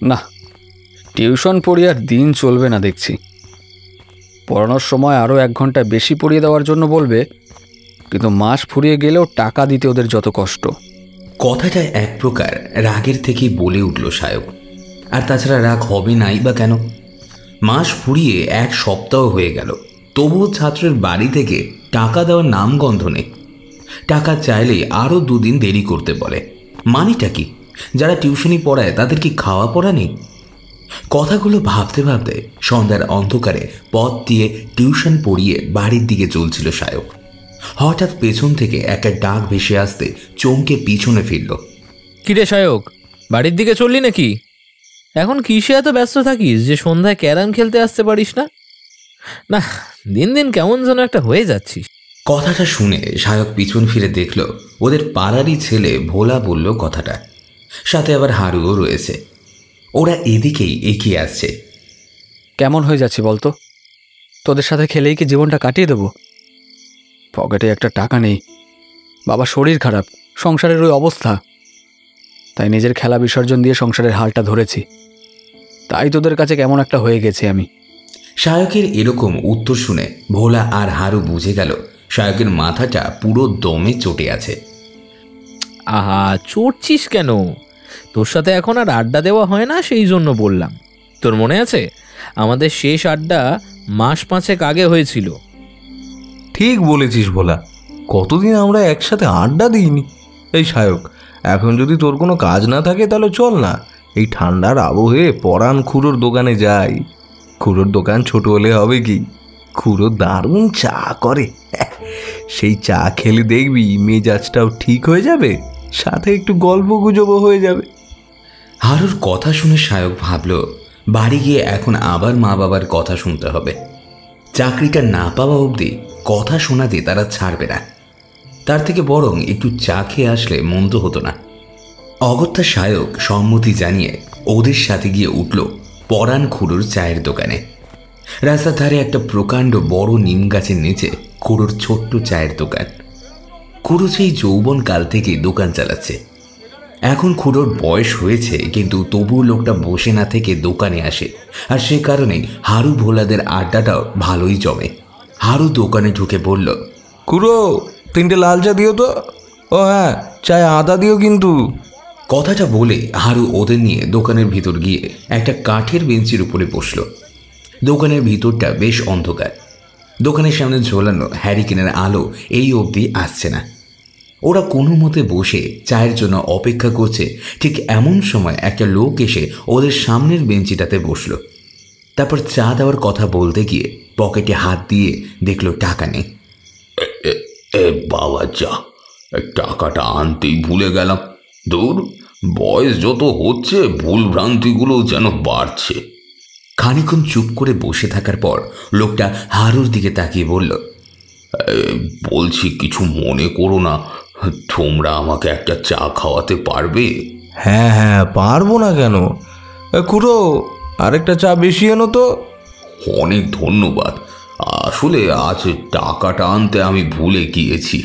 না, টিউশন পড়িয়ে আর দিন চলবে না দেখছি। পড়ানোর সময় আরও 1 ঘন্টা বেশি পড়িয়ে দেওয়ার জন্য বলবে, কিন্তু মাস ফুরিয়ে গেলেও টাকা দিতে ওদের যত কষ্ট। কথাটা এক প্রকার রাগের থেকেই বলে উঠল সায়ক। আর তাছাড়া রাগ হবে নাই বা কেন? মাস ফুরিয়ে 1 সপ্তাহ হয়ে গেল, তবুও ছাত্রের বাড়ি থেকে টাকা দেওয়ার নামগন্ধ নেই। টাকা চাইলেই আরও 2 দিন দেরি করতে বলে। মানেটা কি? যারা টিউশনি পড়ায় তাদের কি খাওয়া পড়া নেই? কথাগুলো ভাবতে ভাবতে সন্ধ্যার অন্ধকারে পথ দিয়ে টিউশন পড়িয়ে বাড়ির দিকে চলছিল সায়ক। হঠাৎ পেছন থেকে একটা ডাক ভেসে আসতে চমকে পিছনে ফিরল। কিরে সায়ক, বাড়ির দিকে চললি নাকি? এখন কিসে এত ব্যস্ত থাকিস যে সন্ধ্যায় ক্যারাম খেলতে আসতে পারিস না? না, দিন দিন কেমন যেন একটা হয়ে যাচ্ছিস। কথাটা শুনে সায়ক পিছন ফিরে দেখল ওদের পাড়ারই ছেলে ভোলা বলল কথাটা। সাথে আবার হারুও রয়েছে। ওরা এদিকেই এগিয়ে আসছে। কেমন হয়ে যাচ্ছি বলতো? তোদের সাথে খেলেই কি জীবনটা কাটিয়ে দেবো? পকেটে একটা টাকা নেই, বাবা শরীর খারাপ, সংসারের ওই অবস্থা। তাই নিজের খেলা বিসর্জন দিয়ে সংসারের হালটা ধরেছি। তাই তোদের কাছে কেমন একটা হয়ে গেছি আমি। সায়কের এরকম উত্তর শুনে ভোলা আর হারু বুঝে গেল সায়কের মাথাটা পুরো দমে চটে আছে। আহা, চড়ছিস কেন? তোর সাথে এখন আর আড্ডা দেওয়া হয় না, সেই জন্য বললাম। তোর মনে আছে আমাদের শেষ আড্ডা মাস 5 আগে হয়েছিল? ঠিক বলেছিস ভোলা, কতদিন আমরা একসাথে আড্ডা দিইনি। এই সায়ক, এখন যদি তোর কোনো কাজ না থাকে তাহলে চল না, এই ঠান্ডার আবহে পরাণ খুড়োর দোকানে যাই। খুড়োর দোকান ছোট হলে হবে কি, খুড়ো দারুণ চা করে। সেই চা খেলে দেখবি মেজাজটাও ঠিক হয়ে যাবে, সাথে একটু গল্প গুজবও হয়ে যাবে। হারুর কথা শুনে সায়ক ভাবল বাড়ি গিয়ে এখন আবার মা বাবার কথা শুনতে হবে। চাকরিটা না পাওয়া অবধি কথা শোনাতে তারা ছাড়বে না। তার থেকে বরং একটু চা খেয়ে আসলে মন্দ হতো না। অগত্যা সায়ক সম্মতি জানিয়ে ওদের সাথে গিয়ে উঠল পরাণ খুড়োর চায়ের দোকানে। রাস্তার ধারে একটা প্রকাণ্ড বড় নিম গাছের নিচে খুড়োর ছোট্ট চায়ের দোকান। খুড়ো সেই যৌবন কাল থেকে দোকান চালাচ্ছে। এখন খুড়োর বয়স হয়েছে, কিন্তু তবুও লোকটা বসে না থেকে দোকানে আসে। আর সে কারণে হারু ভোলাদের আড্ডাটাও ভালোই জমে। হারু দোকানে ঢুকে বলল, খুড়ো 3টে লাল চা দিও তো। ও হ্যাঁ, চায়ে আদা দিও কিন্তু। কথাটা বলে হারু ওদের নিয়ে দোকানের ভিতর গিয়ে একটা কাঠের বেঞ্চির উপরে বসল। দোকানের ভিতরটা বেশ অন্ধকার। দোকানের সামনে ঝোলানো হ্যারিকেনের আলো এই অবধি আসছে না। ওরা কোনো মতে বসে চায়ের জন্য অপেক্ষা করছে। ঠিক এমন সময় একটা লোক এসে ওদের সামনের বেঞ্চিটাতে বসল। তারপর চা দেওয়ার কথা বলতে গিয়ে পকেটে হাত দিয়ে দেখল টাকা নেই। বাবা যা, টাকাটা আনতেই ভুলে গেলাম। দূর, বয়স যত হচ্ছে ভুল ভ্রান্তিগুলো যেন বাড়ছে। খানিকক্ষণ চুপ করে বসে থাকার পর লোকটা হারুর দিকে তাকিয়ে বলল, বলছি কিছু মনে করো না, তোমরা আমাকে একটা চা খাওয়াতে পারবে? হ্যাঁ হ্যাঁ, পারবো না কেন। খুড়ো আরেকটা চা বেশি এনো তো। অনেক ধন্যবাদ। আসলে আজ টাকাটা আনতে আমি ভুলে গিয়েছি।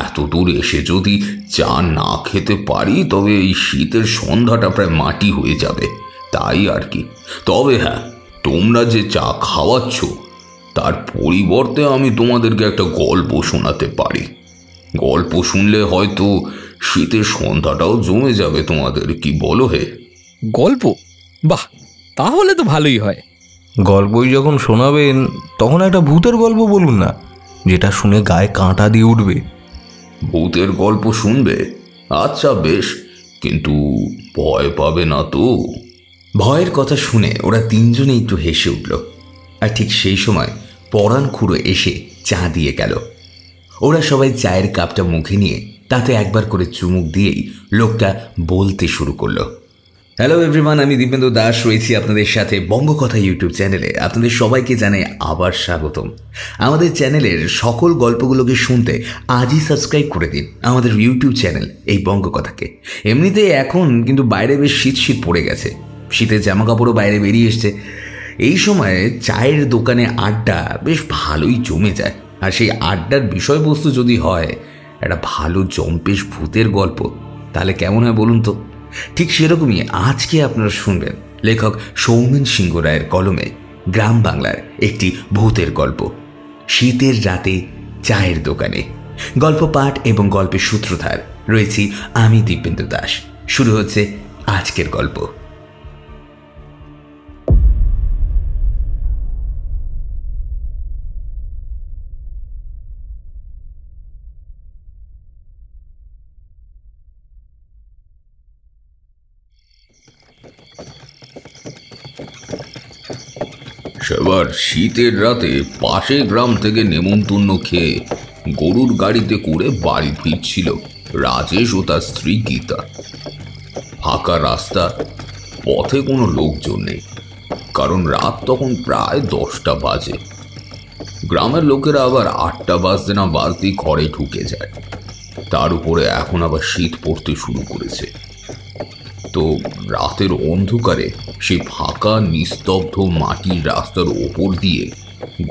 এত দূর এসে যদি চা না খেতে পারি তবে এই শীতের সন্ধ্যাটা প্রায় মাটি হয়ে যাবে, তাই আর কি। তবে হ্যাঁ, তোমরা যে চা খাওয়াচ্ছ তার পরিবর্তে আমি তোমাদেরকে একটা গল্প শোনাতে পারি। গল্প শুনলে হয়তো শীতের সন্ধ্যাটাও জমে যাবে তোমাদের, কি বলো হে? গল্প? বাহ, তাহলে তো ভালোই হয়। গল্পই যখন শোনাবেন তখন একটা ভূতের গল্প বলুন না, যেটা শুনে গায়ে কাঁটা দিয়ে উঠবে। ভূতের গল্প শুনবে? আচ্ছা বেশ, কিন্তু ভয় পাবে না তো? ভয়ের কথা শুনে ওরা 3জনে একটু হেসে উঠল। আর ঠিক সেই সময় পরাণ খুড়ো এসে চা দিয়ে গেল। ওরা সবাই চায়ের কাপটা মুখে নিয়ে তাতে একবার করে চুমুক দিয়েই লোকটা বলতে শুরু করলো, হ্যালো এভরিওয়ান, আমি দীপেন্দ্র দাস রয়েছি আপনাদের সাথে বঙ্গকথা ইউটিউব চ্যানেলে। আপনাদের সবাইকে জানাই আবার স্বাগতম। আমাদের চ্যানেলের সকল গল্পগুলোকে শুনতে আজই সাবস্ক্রাইব করে দিন আমাদের ইউটিউব চ্যানেল এই বঙ্গকথাকে। এমনিতেই এখন কিন্তু বাইরে বেশ শীত শীত পড়ে গেছে, শীতের জামাকাপড়ও বাইরে বেরিয়ে এসছে। এই সময় চায়ের দোকানে আড্ডা বেশ ভালোই জমে যায়। আর সেই আড্ডার বিষয়বস্তু যদি হয় একটা ভালো জম্পেশ ভূতের গল্প, তাহলে কেমন হয় বলুন তো? ঠিক সেরকমই আজকে আপনারা শুনবেন লেখক সৌমেন সিংহ রায়ের কলমে গ্রাম বাংলার একটি ভূতের গল্প, শীতের রাতে চায়ের দোকানে। গল্প পাঠ এবং গল্পের সূত্রধার রয়েছি আমি দীপেন্দু দাস। শুরু হচ্ছে আজকের গল্প। সেবার শীতের রাতে পাশে গ্রাম থেকে নেমন্তন্ন খেয়ে গরুর গাড়িতে করে বাড়ি ফিরছিল রাজেশ ও তার স্ত্রী গীতা। ফাঁকা রাস্তা, পথে কোনো লোকজন নেই, কারণ রাত তখন প্রায় 10টা বাজে। গ্রামের লোকেরা আবার 8টা বাজতে না বাজতেই ঘরে ঢুকে যায়। তার উপরে এখন আবার শীত পড়তে শুরু করেছে। তো রাতের অন্ধকারে সেই ফাঁকা নিস্তব্ধ মাটির রাস্তার ওপর দিয়ে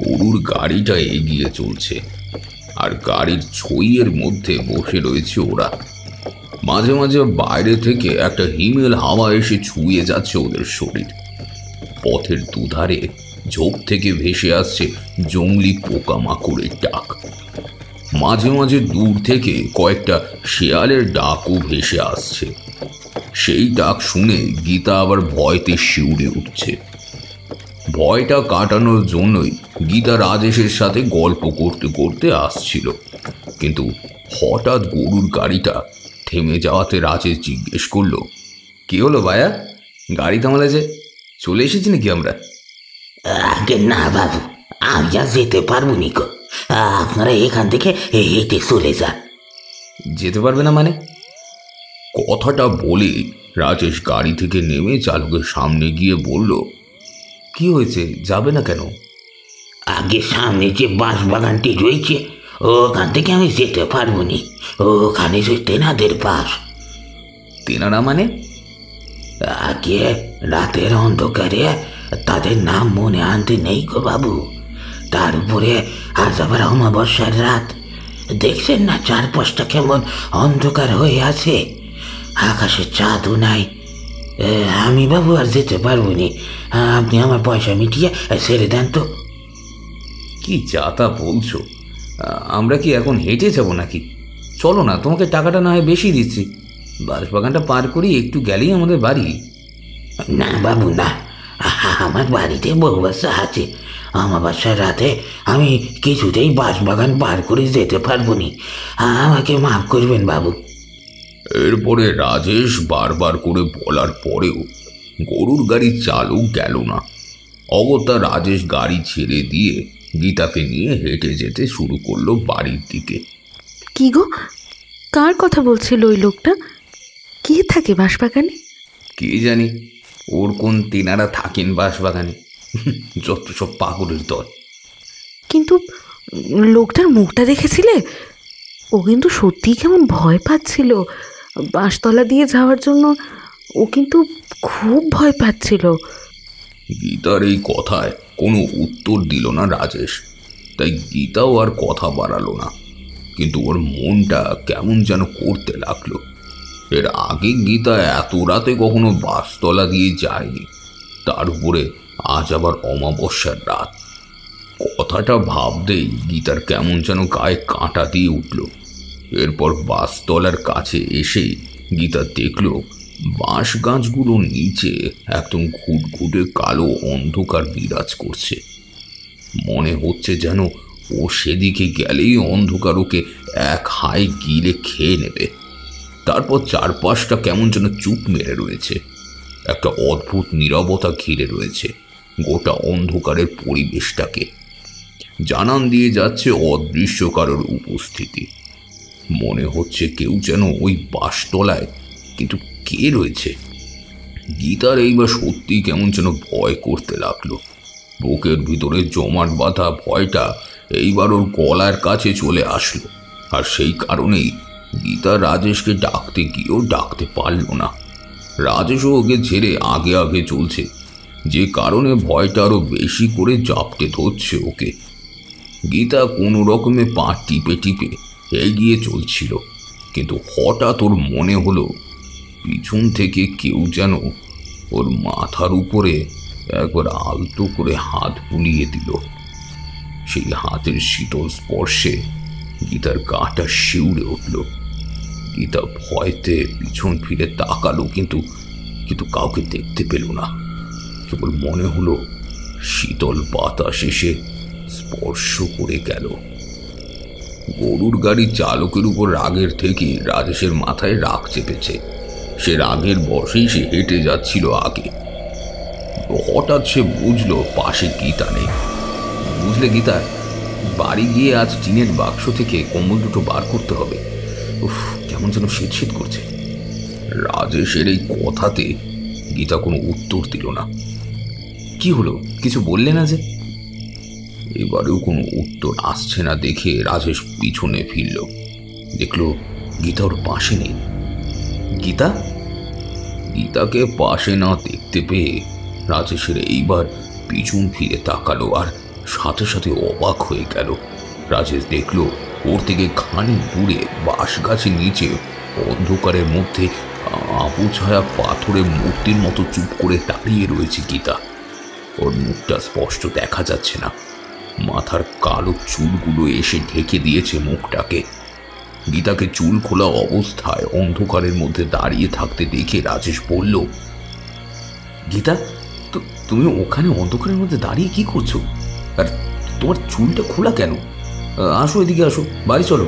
গরুর গাড়িটা এগিয়ে চলছে, আর গাড়ির ছইয়ের মধ্যে বসে রয়েছে ওরা। মাঝে মাঝে বাইরে থেকে একটা হিমেল হাওয়া এসে ছুঁয়ে যাচ্ছে ওদের শরীর। পথের দুধারে ঝোপ থেকে ভেসে আসছে জংলি পোকামাকড়ের ডাক। মাঝে মাঝে দূর থেকে কয়েকটা শেয়ালের ডাকও ভেসে আসছে। সেই ডাক শুনে গীতা আবার ভয়তে শিউরে উঠছে। ভয়টা কাটানোর জন্যই গীতা রাজেশের সাথে গল্প করতে করতে আসছিল, কিন্তু হঠাৎ গরুর গাড়িটা থেমে যাওয়াতে রাজেশ জিজ্ঞেস করলো, কি হলো ভাইয়া, গাড়ি থামালে যে? চলে এসেছি নাকি আমরা? আগে না বাবু, আমি আর যেতে পারবো নি গো, আপনারা এখান থেকে হেঁটে চলে যান। যেতে পারবে না মানে? কথাটা বলে রাজেশ গাড়ি থেকে নেমে চালকের সামনে গিয়ে বলল, কি হয়েছে, যাবে না কেন? আগে সামনে যে বাঁশ বাগানটি রয়েছে ওখান থেকে আমি যেতে পারবো নি, ওখানে যে তেনাদের বাস। তেনারা মানে? আগে রাতের অন্ধকারে তাদের নাম মনে আনতে নেই গো বাবু। তার উপরে আজ আবার অমাবস্যার রাত, দেখছেন না চারপাশটা কেমন অন্ধকার হয়ে আছে, আকাশে চাঁদও নাই। আমি বাবু আর যেতে পারবো নি, আপনি আমার পয়সা মিটিয়ে ছেড়ে দেন তো। কি যা তা বলছো, আমরা কি এখন হেঁটে যাব নাকি? চলো না, তোমাকে টাকাটা না হয় বেশি দিচ্ছি, বাঁশবাগানটা পার করি একটু গেলেই আমাদের বাড়ি। না বাবু না, আমার বাড়িতে বউ বাচ্চা আছে, অমাবস্যার রাতে আমি কিছুতেই বাঁশবাগান পার করে যেতে পারবো নি, আমাকে মাফ করবেন বাবু। এরপরে রাজেশ বারবার করে বলার পরেও গরুর গাড়ির চালক গেল না। অগত্যা রাজেশ গাড়ি ছেড়ে দিয়ে গীতাকে নিয়ে হেঁটে যেতে শুরু করলো বাড়ির দিকে। কি গো, কার কথা বলছিল ওই লোকটা? কে থাকে বাঁশবাগানে? কে জানি, ওর কোন তেনারা থাকেন বাঁশবাগানে, যত সব পাগলের দল। কিন্তু লোকটার মুখটা দেখেছিলে? ও কিন্তু সত্যিই কেমন ভয় পাচ্ছিল। বাঁশতলা দিয়ে যাওয়ার জন্য ও কিন্তু খুব ভয় পাচ্ছিল। গীতার এই কথায় কোনো উত্তর দিল না রাজেশ, তাই গীতাও আর কথা বাড়ালো না। কিন্তু ওর মনটা কেমন যেন করতে লাগলো। এর আগে গীতা এত রাতে কখনো বাঁশতলা দিয়ে যায়নি, তার উপরে আজ আবার অমাবস্যার রাত। কথাটা ভাবতেই গীতার কেমন যেন গায়ে কাঁটা দিয়ে উঠল। এরপর বাঁশতলার কাছে এসেই গীতা দেখল বাঁশ গাছগুলোর নিচে একদম ঘুটঘুটে কালো অন্ধকার বিরাজ করছে। মনে হচ্ছে যেন ও সেদিকে গেলেই অন্ধকার ওকে এক হাই গিলে খেয়ে নেবে। তারপর চারপাশটা কেমন যেন চুপ মেরে রয়েছে, একটা অদ্ভুত নীরবতা ঘিরে রয়েছে গোটা অন্ধকারের পরিবেশটাকে। জানান দিয়ে যাচ্ছে অদৃশ্য কারোর উপস্থিতি। মনে হচ্ছে কেউ যেন ওই বাঁশতলায়, কিন্তু কে রয়েছে? গীতার এইবার সত্যি কেমন যেন ভয় করতে লাগলো। বুকের ভিতরে জমাট বাঁধা ভয়টা এইবার ওর গলার কাছে চলে আসলো, আর সেই কারণেই গীতা রাজেশকে ডাকতে গিয়েও ডাকতে পারল না। রাজেশও ওকে ছেড়ে আগে আগে চলছে, যে কারণে ভয়টা আরো বেশি করে জাপটে ধরছে ওকে। গীতা কোনো রকমে পা টিপে টিপে এগিয়ে চলছিল, কিন্তু হঠাৎ ওর মনে হলো পিছন থেকে কেউ যেন ওর মাথার উপরে একবার আলতো করে হাত বুলিয়ে দিল। সেই হাতের শীতল স্পর্শে গীতার গাটা শিউরে উঠল। গীতা ভয়তে পিছন ফিরে তাকালো, কিন্তু কাউকে দেখতে পেল না। কেবল মনে হলো শীতল বাতাস এসে স্পর্শ করে গেল। গরুর গাড়ির চালকের উপর রাগের থেকে রাজেশের মাথায় রাগ চেপেছে। সে রাগের বশেই সে হেঁটে যাচ্ছিল আগে। হঠাৎ সে বুঝলো পাশে গীতা নেই। বুঝলে গীতা, বাড়ি গিয়ে আজ টিনের বাক্স থেকে কম্বল দুটো বার করতে হবে। উফ, কেমন যেন শীত শীত করছে। রাজেশের এই কথাতে গীতা কোনো উত্তর দিল না। কি হলো, কিছু বললে না যে? এবারেও কোনো উত্তর আসছে না দেখে রাজেশ পিছনে ফিরল। দেখলো গীতা ওর পাশে নেই। গীতা? গীতাকে পাশে না দেখতে পেয়ে রাজেশের এইবার পিছন ফিরে তাকালো, আর সাথে সাথে অবাক হয়ে গেল। রাজেশ দেখলো ওর থেকে খানিক দূরে বাঁশ গাছের নিচে অন্ধকারের মধ্যে আবু ছায়া পাথরের মূর্তির মতো চুপ করে দাঁড়িয়ে রয়েছে গীতা। ওর মুখটা স্পষ্ট দেখা যাচ্ছে না, মাথার কালো চুলগুলো এসে ঢেকে দিয়েছে মুখটাকে। গীতাকে চুল খোলা অবস্থায় অন্ধকারের মধ্যে দাঁড়িয়ে থাকতে দেখে রাজেশ বলল, গীতা, তুমি ওখানে অন্ধকারের মধ্যে দাঁড়িয়ে কি করছো? আর তোমার চুলটা খোলা কেন? আসো, এদিকে আসো, বাড়ি চলো।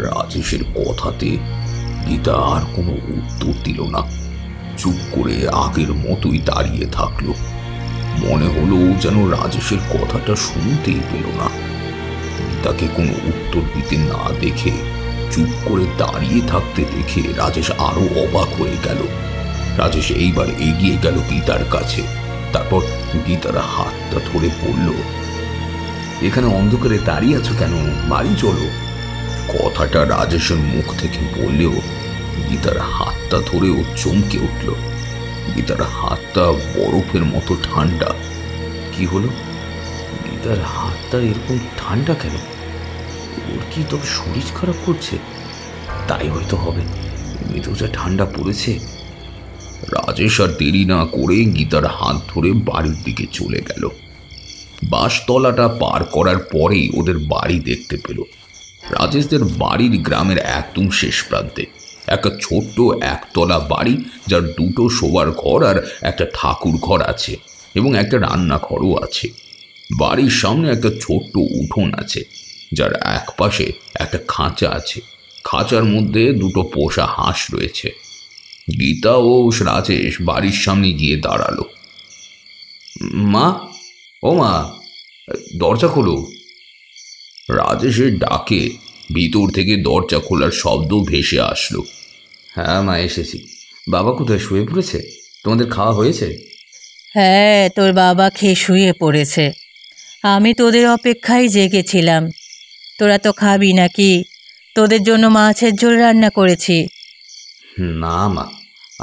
রাজেশের কথাতে গীতা আর কোনো উত্তর দিল না। চুপ করে আগের মতোই দাঁড়িয়ে থাকলো। মনে হলো যেন রাজেশের কথাটা শুনতেই পেল না। গীতাকে কোনো উত্তর দিতে না দেখে, চুপ করে দাঁড়িয়ে থাকতে দেখে রাজেশ আরো অবাক হয়ে গেল। রাজেশ এইবার এগিয়ে গেল গীতার কাছে। তারপর গীতার হাতটা ধরে বলল, এখানে অন্ধকারে দাঁড়িয়ে আছো কেন? বাড়ি চলো। কথাটা রাজেশের মুখ থেকে বললেও গীতার হাতটা ধরে ও চমকে উঠল। গীতার হাতটা বরফের মতো ঠান্ডা। কি হলো? গীতার হাতটা এরকম ঠান্ডা কেন? ওর কি তবে শরীর খারাপ করছে? তাই হয়তো হবে, এমনিতেও যা ঠান্ডা পড়েছে। রাজেশ আর দেরি না করে গীতার হাত ধরে বাড়ির দিকে চলে গেল। বাঁশতলাটা পার করার পরেই ওদের বাড়ি দেখতে পেল। রাজেশদের বাড়ির গ্রামের একদম শেষ প্রান্তে একটা ছোট্ট একতলা বাড়ি, যার দুটো শোবার ঘর আর একটা ঠাকুর ঘর আছে এবং একটা রান্নাঘরও আছে। বাড়ির সামনে একটা ছোট্ট উঠোন আছে, যার এক পাশে একটা খাঁচা আছে। খাঁচার মধ্যে দুটো পোষা হাঁস রয়েছে। গীতা ও রাজেশ বাড়ির সামনে গিয়ে দাঁড়ালো। মা, ও মা, দরজা খোলো। রাজেশের ডাকে ভিতর থেকে দরজা খোলার শব্দ ভেসে আসলো। হ্যাঁ মা, এসেছি। বাবা কোথায়? শুয়ে পড়েছে? তোমাদের খাওয়া হয়েছে? হ্যাঁ, তোর বাবা খেয়ে শুয়ে পড়েছে। আমি তোদের অপেক্ষায় জেগেছিলাম। তোরা তো খাবি নাকি? তোদের জন্য মাছের ঝোল রান্না করেছি। না মা,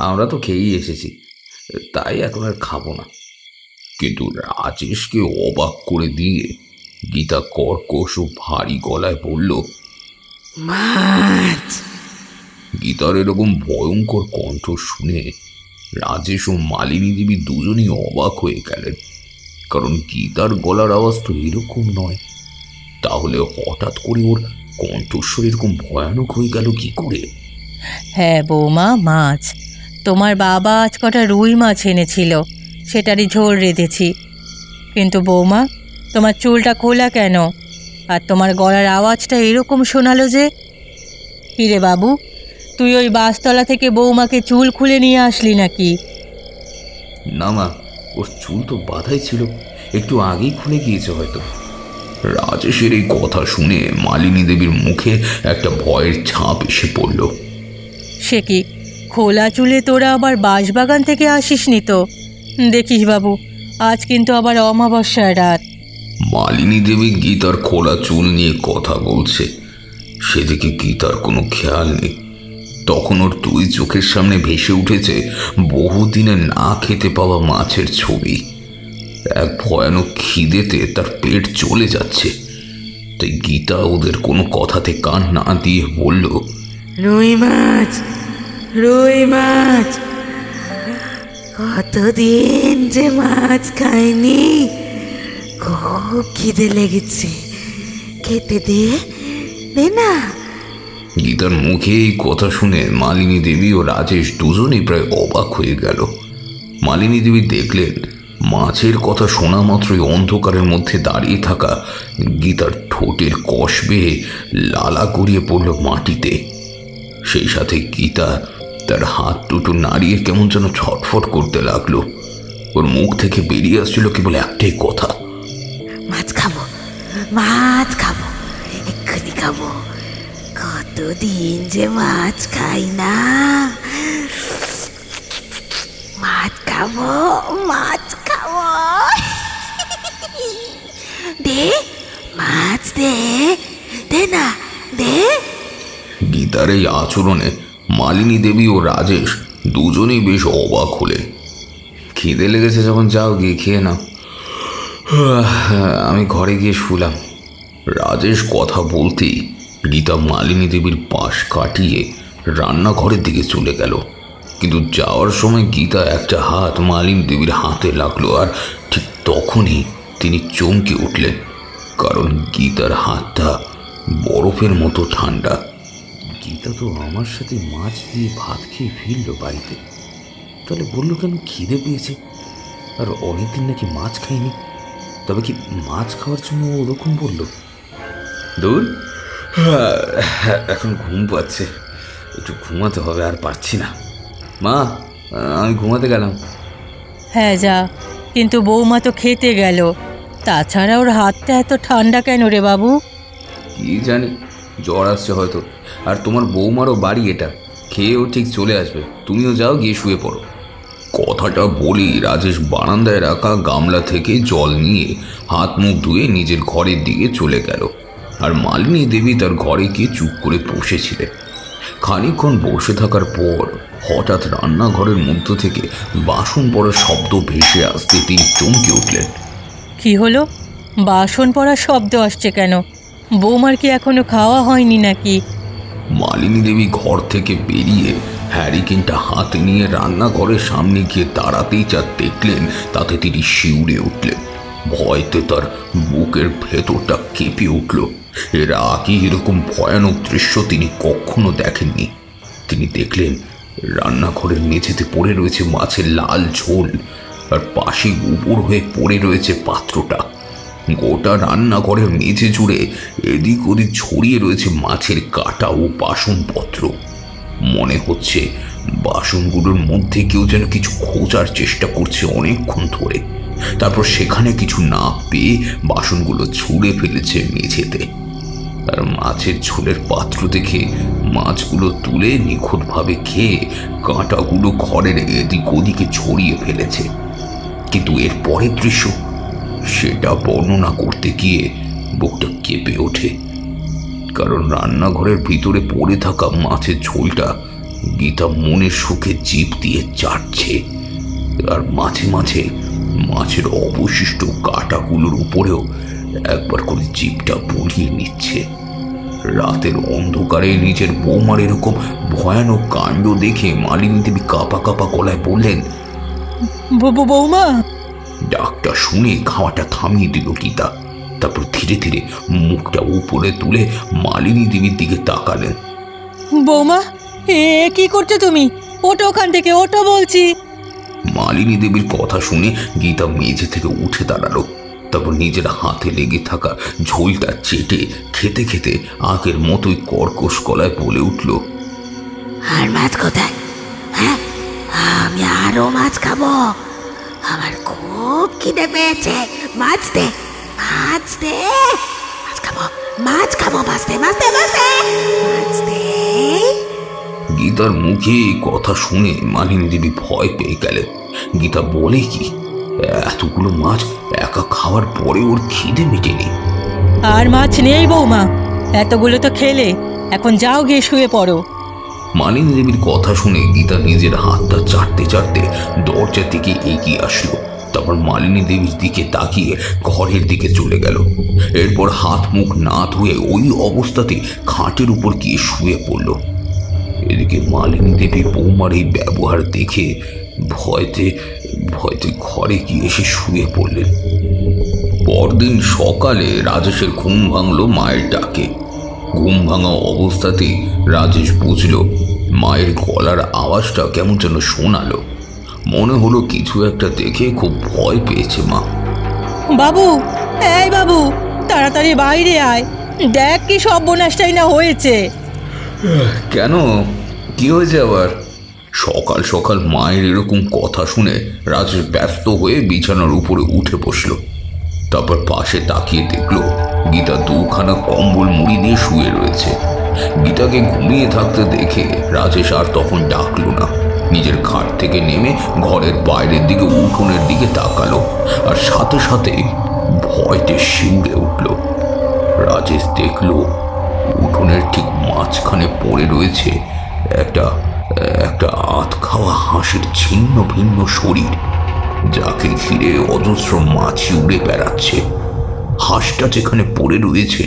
আমরা তো খেয়েই এসেছি, তাই এখন আর খাবো না। কিন্তু রাজেশকে অবাক করে দিয়ে গীতা কর্কশ ও ভারী গলায় বলল, মাছ। গীতার এরকম ভয়ঙ্কর কণ্ঠ শুনে রাজেশ ও মালিনী দেবী দুজনেই অবাক হয়ে গেলেন, কারণ গীতার গলার আওয়াজ তো এরকম নয়। তাহলে হঠাৎ করে ওর কণ্ঠস্বর এরকম ভয়ানক হয়ে গেল কি করে? হ্যাঁ বৌমা, মাছ। তোমার বাবা আজ কটা রুই মাছ এনেছিল, সেটারই ঝোল রেঁধেছি। কিন্তু বৌমা, তোমার চুলটা খোলা কেন? আর তোমার গলার আওয়াজটা এরকম শোনালো যে? কিরে বাবু, তুই ওই বাসতলা থেকে বৌমাকে চুল খুলে নিয়ে আসলি নাকি? না মা, ওর চুল তো বাঁধাই ছিল, একটু আগেই খুলে গিয়েছে হয়তো। রাজেশের এই কথা শুনে মালিনী দেবীর মুখে একটা ভয়ের ছাপ এসে পড়ল। সে কি, খোলা চুলে তোরা আবার বাঁশবাগান থেকে আসিসনি তো? দেখিস বাবু, আজ কিন্তু আবার অমাবস্যার রাত। মালিনী দেবী গীতার খোলা চুল নিয়ে কথা বলছে, সেদিকে গীতার কোনো খেয়াল নেই। তখন ওর দুই চোখের সামনে ভেসে উঠেছে বহুদিনে না খেতে পাওয়া মাছের ছবি। এক ভয়ানক খিদেতে তার পেট চলে যাচ্ছে। তাই গীতা ওদের কোনো কথাতে কান না দিয়ে বলল, রুই মাছ, রুই মাছ, কতদিন যে মাছ খাইনি, খুব খিদে লেগেছে, খেতে দে না। গীতার মুখে এই কথা শুনে মালিনী দেবী ও রাজেশ দুজনেই প্রায় অবাক হয়ে গেল। মালিনী দেবী দেখলেন মাছের কথা শোনা মাত্রই অন্ধকারের মধ্যে দাঁড়িয়ে থাকা গীতার ঠোঁটের কষ বেয়ে লালা গড়িয়ে পড়ল মাটিতে। সেই সাথে গীতা তার হাত দুটো নাড়িয়ে কেমন যেন ছটফট করতে লাগলো। ওর মুখ থেকে বেরিয়ে আসছিল কেবল একটাই কথা, মাছ খাবো, মাছ খাবো, এক্ষুনি খাবো, কতদিন যে মাছ খাই না, মাছ খাবো, মাছ খাবো, দে মাছ, দে দে না, দে। গীতার এই আচরণে মালিনী দেবী ও রাজেশ দুজনেই বেশ অবাক হলেন। খিদে লেগেছে যখন যাও গিয়ে খেয়ে নাও, আমি ঘরে গিয়ে শুলাম। রাজেশ কথা বলতেই গীতা মালিনী দেবীর পাশ কাটিয়ে রান্নাঘরের দিকে চলে গেল। কিন্তু যাওয়ার সময় গীতা একটা হাত মালিনী দেবীর হাতে লাগলো, আর ঠিক তখনই তিনি চমকে উঠলেন, কারণ গীতার হাতটা বরফের মতো ঠান্ডা। গীতা তো আমার সাথে মাছ দিয়ে ভাত খেয়ে ফিরল বাড়িতে, তাহলে বললো কেন খিদে পেয়েছে, আর অনেকদিন নাকি মাছ খায়নি। তবে কি মাছ খাওয়ার জন্য ওরকম বললো? দূর, এখন ঘুম পাচ্ছে, একটু ঘুমাতে হবে, আর পারছি না। মা, আমি ঘুমাতে গেলাম। হ্যাঁ যা, কিন্তু বৌমা তো খেতে গেল, তাছাড়া ওর হাতটা এত ঠান্ডা কেন রে বাবু? কি জানি, জ্বর আসছে হয়তো। আর তোমার বৌমারও বাড়ি এটা, খেয়েও ঠিক চলে আসবে, তুমিও যাও গিয়ে শুয়ে পড়ো। কথাটা বলি রাজেশ বারান্দায় রাখা গামলা থেকে জল নিয়ে হাত মুখ ধুয়ে নিজের ঘরের দিকে চলে গেল। আর মালিনী দেবী তার ঘরে গিয়ে চুপ করে বসেছিলেন। খানিকক্ষণ বসে থাকার পর হঠাৎ রান্নাঘরের মধ্য থেকে বাসন পড়ার শব্দ ভেসে আসতে তিনি চমকে উঠলেন। কি হলো? বাসন পড়ার শব্দ আসছে কেন? বৌমার কি এখনো খাওয়া হয়নি নাকি? মালিনী দেবী ঘর থেকে বেরিয়ে হ্যারিকেনটা হাতে নিয়ে রান্নাঘরের সামনে গিয়ে দাঁড়াতেই যা দেখলেন তাতে তিনি শিউরে উঠলেন। ভয়তে তার বুকের ভেতরটা কেঁপে উঠল। এর আগে এরকম ভয়ানক দৃশ্য তিনি কখনো দেখেননি। তিনি দেখলেন রান্নাঘরের মেঝেতে পড়ে রয়েছে মাছের লাল ঝোল, আর পাশে উপর হয়ে পড়ে রয়েছে পাত্রটা। গোটা রান্নাঘরের মেঝে জুড়ে এদিক ওদিক ছড়িয়ে রয়েছে মাছের কাঁটা ও বাসনপত্র। মনে হচ্ছে বাসনগুলোর মধ্যে কেউ যেন কিছু খোঁজার চেষ্টা করছে অনেকক্ষণ ধরে, তারপর সেখানে কিছু না পেয়ে বাসনগুলো ছুঁড়ে ফেলেছে মেঝেতে। আর মাছের ঝোলের পাত্র দেখে মাছগুলো তুলে নিখুঁতভাবে খেয়ে কাঁটাগুলো ঘরের এদিক ওদিকে ছড়িয়ে ফেলেছে। কিন্তু এর পরের দৃশ্য, সেটা বর্ণনা করতে গিয়ে বুকটা কেঁপে ওঠে, কারণ রান্নাঘরের ভিতরে পড়ে থাকা মাছের ঝোলটা গীতা মনের সুখে জিভ দিয়ে চাটছে, আর মাঝে মাঝে মাছের অবশিষ্ট কাঁটাগুলোর উপরেও একবার করে জিভটা বুলিয়ে নিচ্ছে। রাতের অন্ধকারে নিজের বৌমার এরকম ভয়ানক কাণ্ড দেখে মালিনী দেবী কাঁপা কাঁপা গলায় বললেন, বৌমা। ডাকটা শুনে খাওয়াটা থামিয়ে দিল গীতা। তারপর ধীরে ধীরে মুখটা উপরে তুলে মালিনী দেবীর দিকে তাকালেন। বৌমা, এ কি করছো তুমি? ওঠো ওখান থেকে, ওঠো বলছি। মালিনী দেবীর কথা শুনে গীতা মেঝে থেকে উঠে দাঁড়ালো। তারপর নিজের হাতে লেগে থাকা ঝোলটা চেটে খেতে খেতে আগের মতোই কর্কশ গলায় বলে উঠল, আর মাছ কোথায়? হ্যাঁ, আমি আরো মাছ খাবো, আমার খুব খিদে পেয়েছে, মাছ দে, মাছ দে, মাছ খাবো, মাছ খাবো, মাছ দে, মাছ দে, মাছ দে, মাছ দে। গীতার মুখে এই কথা শুনে মালিনী দেবী ভয় পেয়ে গেলেন। গীতা বলে কি, এতগুলো মাছ একা খাওয়ার পরে ওর খিদে মেটেনি। আর মাছ নেই বৌমা, এতগুলো তো খেলে, এখন যাও গিয়ে শুয়ে পড়ো। মালিনী দেবীর কথা শুনে গীতা নিজের হাতটা চাটতে চাটতে দরজার দিকে এগিয়ে আসলো। তারপর মালিনী দেবীর দিকে তাকিয়ে ঘরের দিকে চলে গেল। এরপর হাত মুখ না ধুয়ে ওই অবস্থাতে খাটের উপর গিয়ে শুয়ে পড়ল। এদিকে মালিনী দেবী বৌমার এই ব্যবহার দেখে ভয়তে ভয়তে ঘরে গিয়ে এসে শুয়ে পড়লেন। পরদিন সকালে রাজেশের ঘুম ভাঙল মায়ের ডাকে। ঘুম ভাঙা অবস্থাতেই রাজেশ বুঝল মায়ের গলার আওয়াজটা কেমন যেন শোনালো। মনে হলো কিছু একটা দেখে খুব ভয় পেয়েছে মা। বাবু, এই বাবু, তাড়াতাড়ি বাইরে আয়, দেখ কি সর্বনাশটাই না হয়েছে। কেন, কি হয়েছে আবার? সকাল সকাল মায়ের এরকম কথা শুনে রাজেশ ব্যস্ত হয়ে বিছানার উপরে উঠে বসল। তারপর পাশে তাকিয়ে দেখল গীতা দুখানা কম্বল মুড়ি দিয়ে শুয়ে রয়েছে। গীতাকে ঘুমিয়ে থাকতে দেখে রাজেশ আর তখন ডাকল না। নিজের খাট থেকে নেমে ঘরের বাইরের দিকে উঠোনের দিকে তাকালো, আর সাথে সাথে ভয়তে শিউরে উঠল। রাজেশ দেখল উঠোনের ঠিক মাঝখানে পড়ে রয়েছে একটা একটা আধ খাওয়া হাঁসের ছিন্ন ভিন্ন শরীর, যাকে ঘিরে অজস্র মাছি উড়ে বেড়াচ্ছে। হাঁসটা যেখানে পড়ে রয়েছে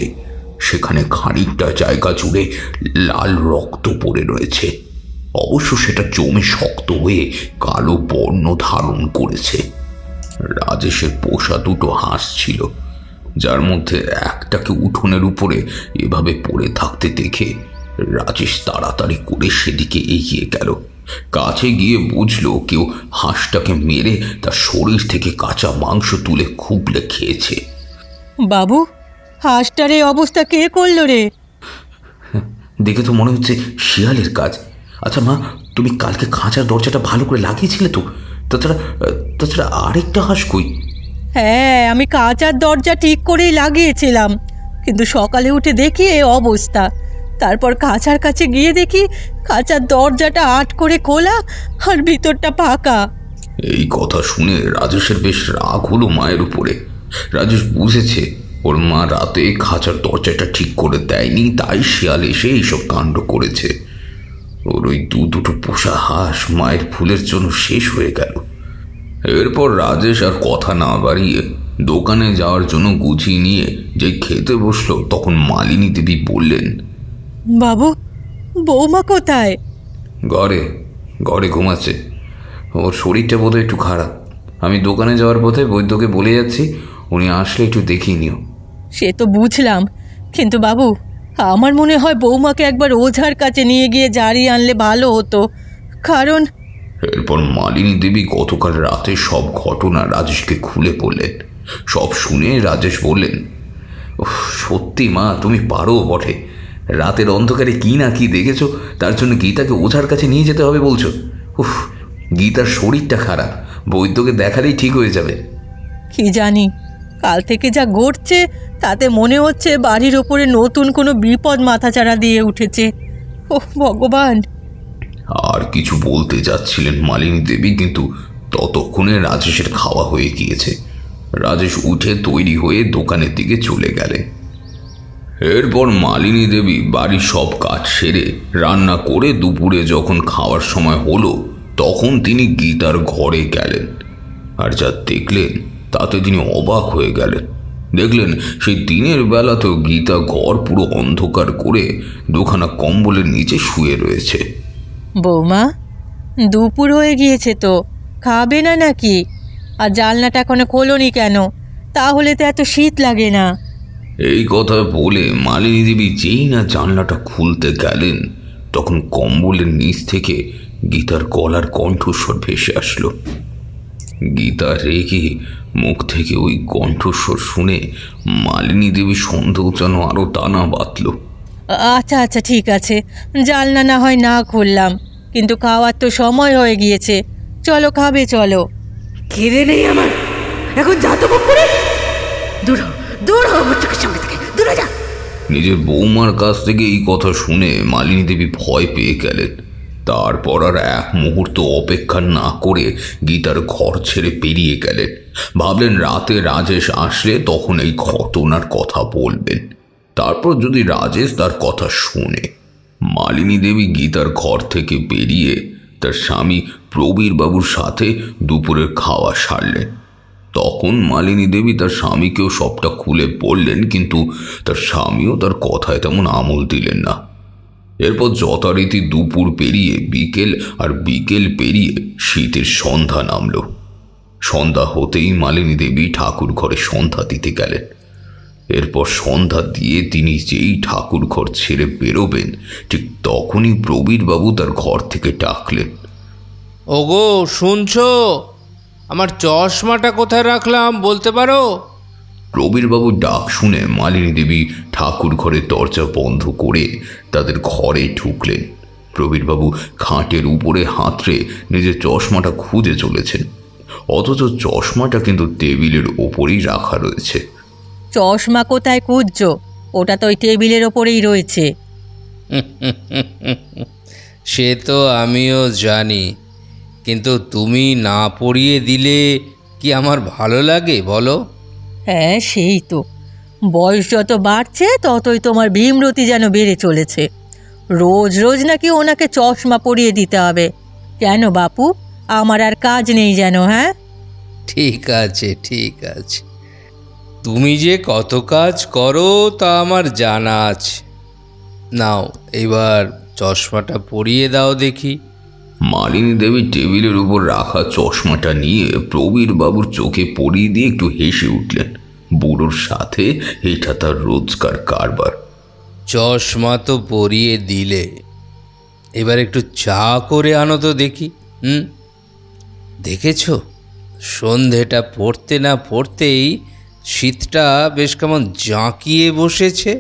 সেখানে খানিকটা জায়গা জুড়ে লাল রক্ত পড়ে রয়েছে। অবশ্য সেটা জমে শক্ত হয়ে কালো বর্ণ ধারণ করেছে। রাজেশের পোষা দুটো হাঁস ছিল, যার মধ্যে একটাকে উঠোনের উপরে এভাবে পড়ে থাকতে দেখে রাজেশ তাড়াতাড়ি করে সেদিকে এগিয়ে গেল। কাছে গিয়ে বুঝলো কেউ হাঁসটাকে মেরে তার শরীর থেকে কাঁচা মাংস তুলে খুবলে খেয়েছে। বাবু, হাঁসটার এই অবস্থা কে করলো রে? দেখে তো মনে হচ্ছে শিয়ালের কাজ। আচ্ছা মা, তুমি কালকে খাঁচার দরজাটা ভালো করে লাগিয়েছিলে তো? তাছাড়া আরেকটা হাঁস কই? হ্যাঁ, আমি কাঁচার দরজা ঠিক করেই লাগিয়েছিলাম, কিন্তু সকালে উঠে দেখি এই অবস্থা। তারপর কাঁচার কাছে গিয়ে দেখি কাঁচার দরজাটা আট করে খোলা আর ভিতরটা ফাঁকা। এই কথা শুনে রাজেশের বেশ রাগ হলো মায়ের উপরে। রাজেশ বুঝেছে ওর মা রাতে খাঁচার দরজাটা ঠিক করে দেয়নি, তাই শিয়াল এসে এইসব কাণ্ড করেছে। ওর ওই দুটো পোষা হাঁস মায়ের ভুলের জন্য শেষ হয়ে গেল। এরপর রাজেশ আর কথা না বাড়িয়ে দোকানে যাওয়ার জন্য গুছিয়ে নিয়ে যে খেতে বসলো, তখন মালিনী দেবী বললেন, বাবু, বৌমা কোথায়? ঘরে ঘরে ঘুমাচ্ছে। ওর শরীরটা বোধহয় একটু খারাপ। আমি দোকানে যাওয়ার পথে বৈদ্যকে বলে যাচ্ছি, উনি আসলে একটু দেখিয়ে নিও। সে তো বুঝলাম, কিন্তু বাবু, আমার মনে হয় বৌমাকে একবার ওঝার কাছে নিয়ে গিয়ে জারিয়ে আনলে ভালো হতো, কারণ... এরপর মালিনী দেবী গতকাল রাতে সব ঘটনা রাজেশকে খুলে বললেন। সব শুনে রাজেশ বললেন, সত্যি মা, তুমি পারো বটে। রাতের অন্ধকারে কি না কি দেখেছো, তার জন্য গীতাকে ওঝার কাছে নিয়ে যেতে হবে বলছো? গীতার শরীরটা খারাপ, বৈদ্যকে দেখালেই ঠিক হয়ে যাবে। কি জানি, কাল থেকে যা ঘটছে তাতে মনে হচ্ছে বাড়ির ওপরে নতুন কোনো বিপদ মাথাচাড়া দিয়ে উঠেছে। ওহ ভগবান! আর কিছু বলতে যাচ্ছিলেন মালিনী দেবী, কিন্তু ততক্ষণে রাজেশের খাওয়া হয়ে গিয়েছে। রাজেশ উঠে তৈরি হয়ে দোকানের দিকে চলে গেলেন। এরপর মালিনী দেবী বাড়ির সব কাজ সেরে রান্না করে দুপুরে যখন খাওয়ার সময় হলো, তখন তিনি গীতার ঘরে গেলেন। আর যা দেখলেন তাতে তিনি অবাক হয়ে গেলেন। দেখলেন সেই দিনের বেলাতেও গীতা ঘর পুরো অন্ধকার করে দুখানা কম্বলের নিচে শুয়ে রয়েছে। বৌমা, দুপুর হয়ে গিয়েছে তো, খাবে না নাকি? আর জানলাটা এখনো খোলোনি কেন? তাহলে তো এত শীত লাগে না। এই কথা বলে মালিনী দেবী যেই না জানলাটা খুলতে গেলেন, তখন কম্বলের নিচ থেকে গীতার গলার কণ্ঠস্বর ভেসে আসলো। গীতা রেগে মুখ থেকে ওই কণ্ঠস্বর শুনে মালিনী দেবী সন্দেহ যেন আরো টানা বাঁধল। আচ্ছা আচ্ছা, ঠিক আছে, জানলা না হয় না খুললাম, কিন্তু খাওয়ার তো সময় হয়ে গিয়েছে। চলো, খাবে চলো। খিদে নেই আমার, এখন যা তো করে দূর হ, দূর হ আমার চোখের সামনে থেকে, দূরে যা। নিজের বৌমার কাছ থেকে এই কথা শুনে মালিনী দেবী ভয় পেয়ে গেলেন। তারপর আর এক মুহূর্ত অপেক্ষা না করে গীতার ঘর ছেড়ে বেরিয়ে গেলেন। ভাবলেন রাতে রাজেশ আসলে তখন এই ঘটনার কথা বলবেন, তারপর যদি রাজেশ তার কথা শুনে। মালিনী দেবী গীতার ঘর থেকে বেরিয়ে তার স্বামী প্রবীর বাবুর সাথে দুপুরের খাওয়া সারলেন। তখন মালিনী দেবী তার স্বামীকেও সবটা খুলে বললেন, কিন্তু তার স্বামীও তার কথায় তেমন আমল দিলেন না। এরপর যথারীতি দুপুর পেরিয়ে বিকেল, আর বিকেল পেরিয়ে শীতের সন্ধ্যা নামল। সন্ধ্যা হতেই মালিনী দেবী ঠাকুর ঘরে সন্ধ্যা দিতে গেলেন। এরপর সন্ধ্যা দিয়ে তিনি যেই ঠাকুর ঘর ছেড়ে বেরোবেন, ঠিক তখনই প্রবীরবাবু তার ঘর থেকে ডাকলেন, ওগো শুনছো? আমার চশমাটা কোথায় রাখলাম বলতে পারো? প্রবীরবাবুর ডাক শুনে মালিনী দেবী ঠাকুর ঘরের দরজা বন্ধ করে তাদের ঘরে ঢুকলেন। প্রবীরবাবু খাটের উপরে হাতড়ে নিজের চশমাটা খুঁজে চলেছেন, অথচ চশমাটা কিন্তু টেবিলের ওপরেই রাখা রয়েছে। চশমা কোথায় খুঁজছো? ওটা তো ওই টেবিলের ওপরেই রয়েছে। সে তো আমিও জানি, কিন্তু তুমি না পরিয়ে দিলে কি আমার ভালো লাগে বলো? হ্যাঁ সেই তো, বয়স যত বাড়ছে ততই তোমার ভীমরতি যেন বেড়ে চলেছে। রোজ রোজ নাকি ওনাকে চশমা পরিয়ে দিতে হবে। কেন বাপু, আমার আর কাজ নেই যেন? হ্যাঁ ঠিক আছে ঠিক আছে, তুমি যে কত কাজ করো তা আমার জানা আছে। নাও এবার চশমাটা পরিয়ে দাও দেখি। মালিনী দেবী টেবিলের উপর রাখা চশমাটা নিয়ে প্রবীরবাবুর চোখে পরিয়ে দিয়ে একটু হেসে উঠলেন। বুড়োর সাথে এটা তার রোজকার কারবার। চশমা তো পরিয়ে দিলে, এবার একটু চা করে আনো তো দেখি। দেখেছো, সন্ধেটা পড়তে না পড়তেই শীতটা বেশ কেমন জাঁকিয়ে বসেছে।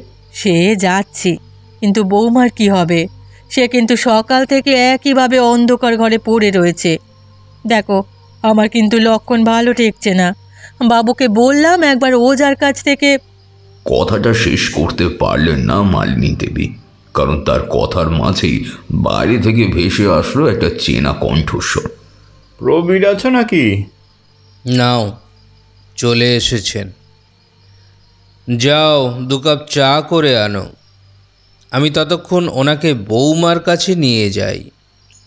সে যাচ্ছি, কিন্তু বৌমার কি হবে? সে কিন্তু সকাল থেকে একইভাবে অন্ধকার ঘরে পড়ে রয়েছে। দেখো, আমার কিন্তু লক্ষণ ভালো ঠেকছে না। বাবুকে বললাম একবার ওজার কাছ থেকে। কথাটা শেষ করতে পারলেন না মালিনী দেবী, কারণ তার কথার মাঝেই বাইরে থেকে ভেসে আসলো একটা চেনা কণ্ঠস্বর। প্রবীর আছো নাকি? নাও, চলে এসেছেন। যাও 2 কাপ চা করে আনো, আমি ততক্ষণ ওনাকে বৌমার কাছে নিয়ে যাই।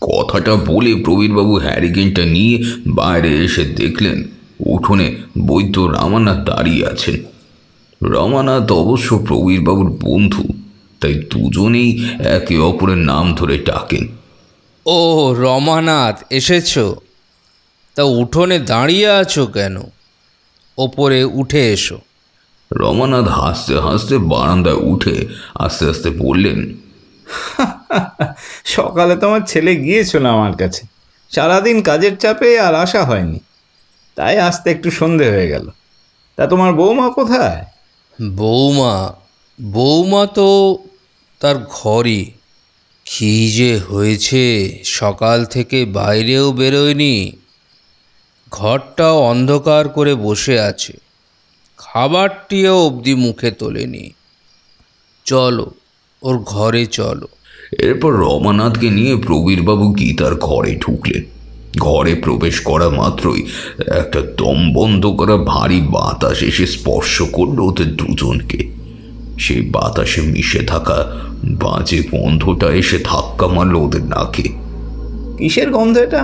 কথাটা বলে প্রবীরবাবু হ্যারিকেনটা নিয়ে বাইরে এসে দেখলেন উঠোনে বৈদ্য রামানাথ দাঁড়িয়ে আছেন। রামানাথ অবশ্য প্রবীরবাবুর বন্ধু, তাই দুজনেই একে অপরের নাম ধরে ডাকেন। ও রমানাথ, এসেছো? তা উঠোনে দাঁড়িয়ে আছো কেন? ওপরে উঠে এসো। রমানাথ হাসতে হাসতে বারান্দায় উঠে আস্তে আস্তে বললেন, সকালে তোমার ছেলে গিয়েছিল আমার কাছে, সারাদিন কাজের চাপে আর আসা হয়নি, তাই আসতে একটু সন্ধে হয়ে গেল। তা তোমার বৌমা কোথায়? বৌমা তো তার ঘরে। কি যে হয়েছে, সকাল থেকে বাইরেও বেরোয়নি, ঘরটাও অন্ধকার করে বসে আছে, খাবারটিও অবধি মুখে তোলেনি। চলো ওর ঘরে চলো। এরপর রমানাথকে নিয়ে প্রবীরবাবু গীতার ঘরে ঢুকলেন। ঘরে প্রবেশ করা মাত্রই একটা দম বন্ধ করা ভারী বাতাস এসে স্পর্শ করল ওদের দুজনকে। সেই বাতাসে মিশে থাকা বাজে গন্ধটা এসে ধাক্কা মারল ওদের নাকে। কিসের গন্ধ এটা?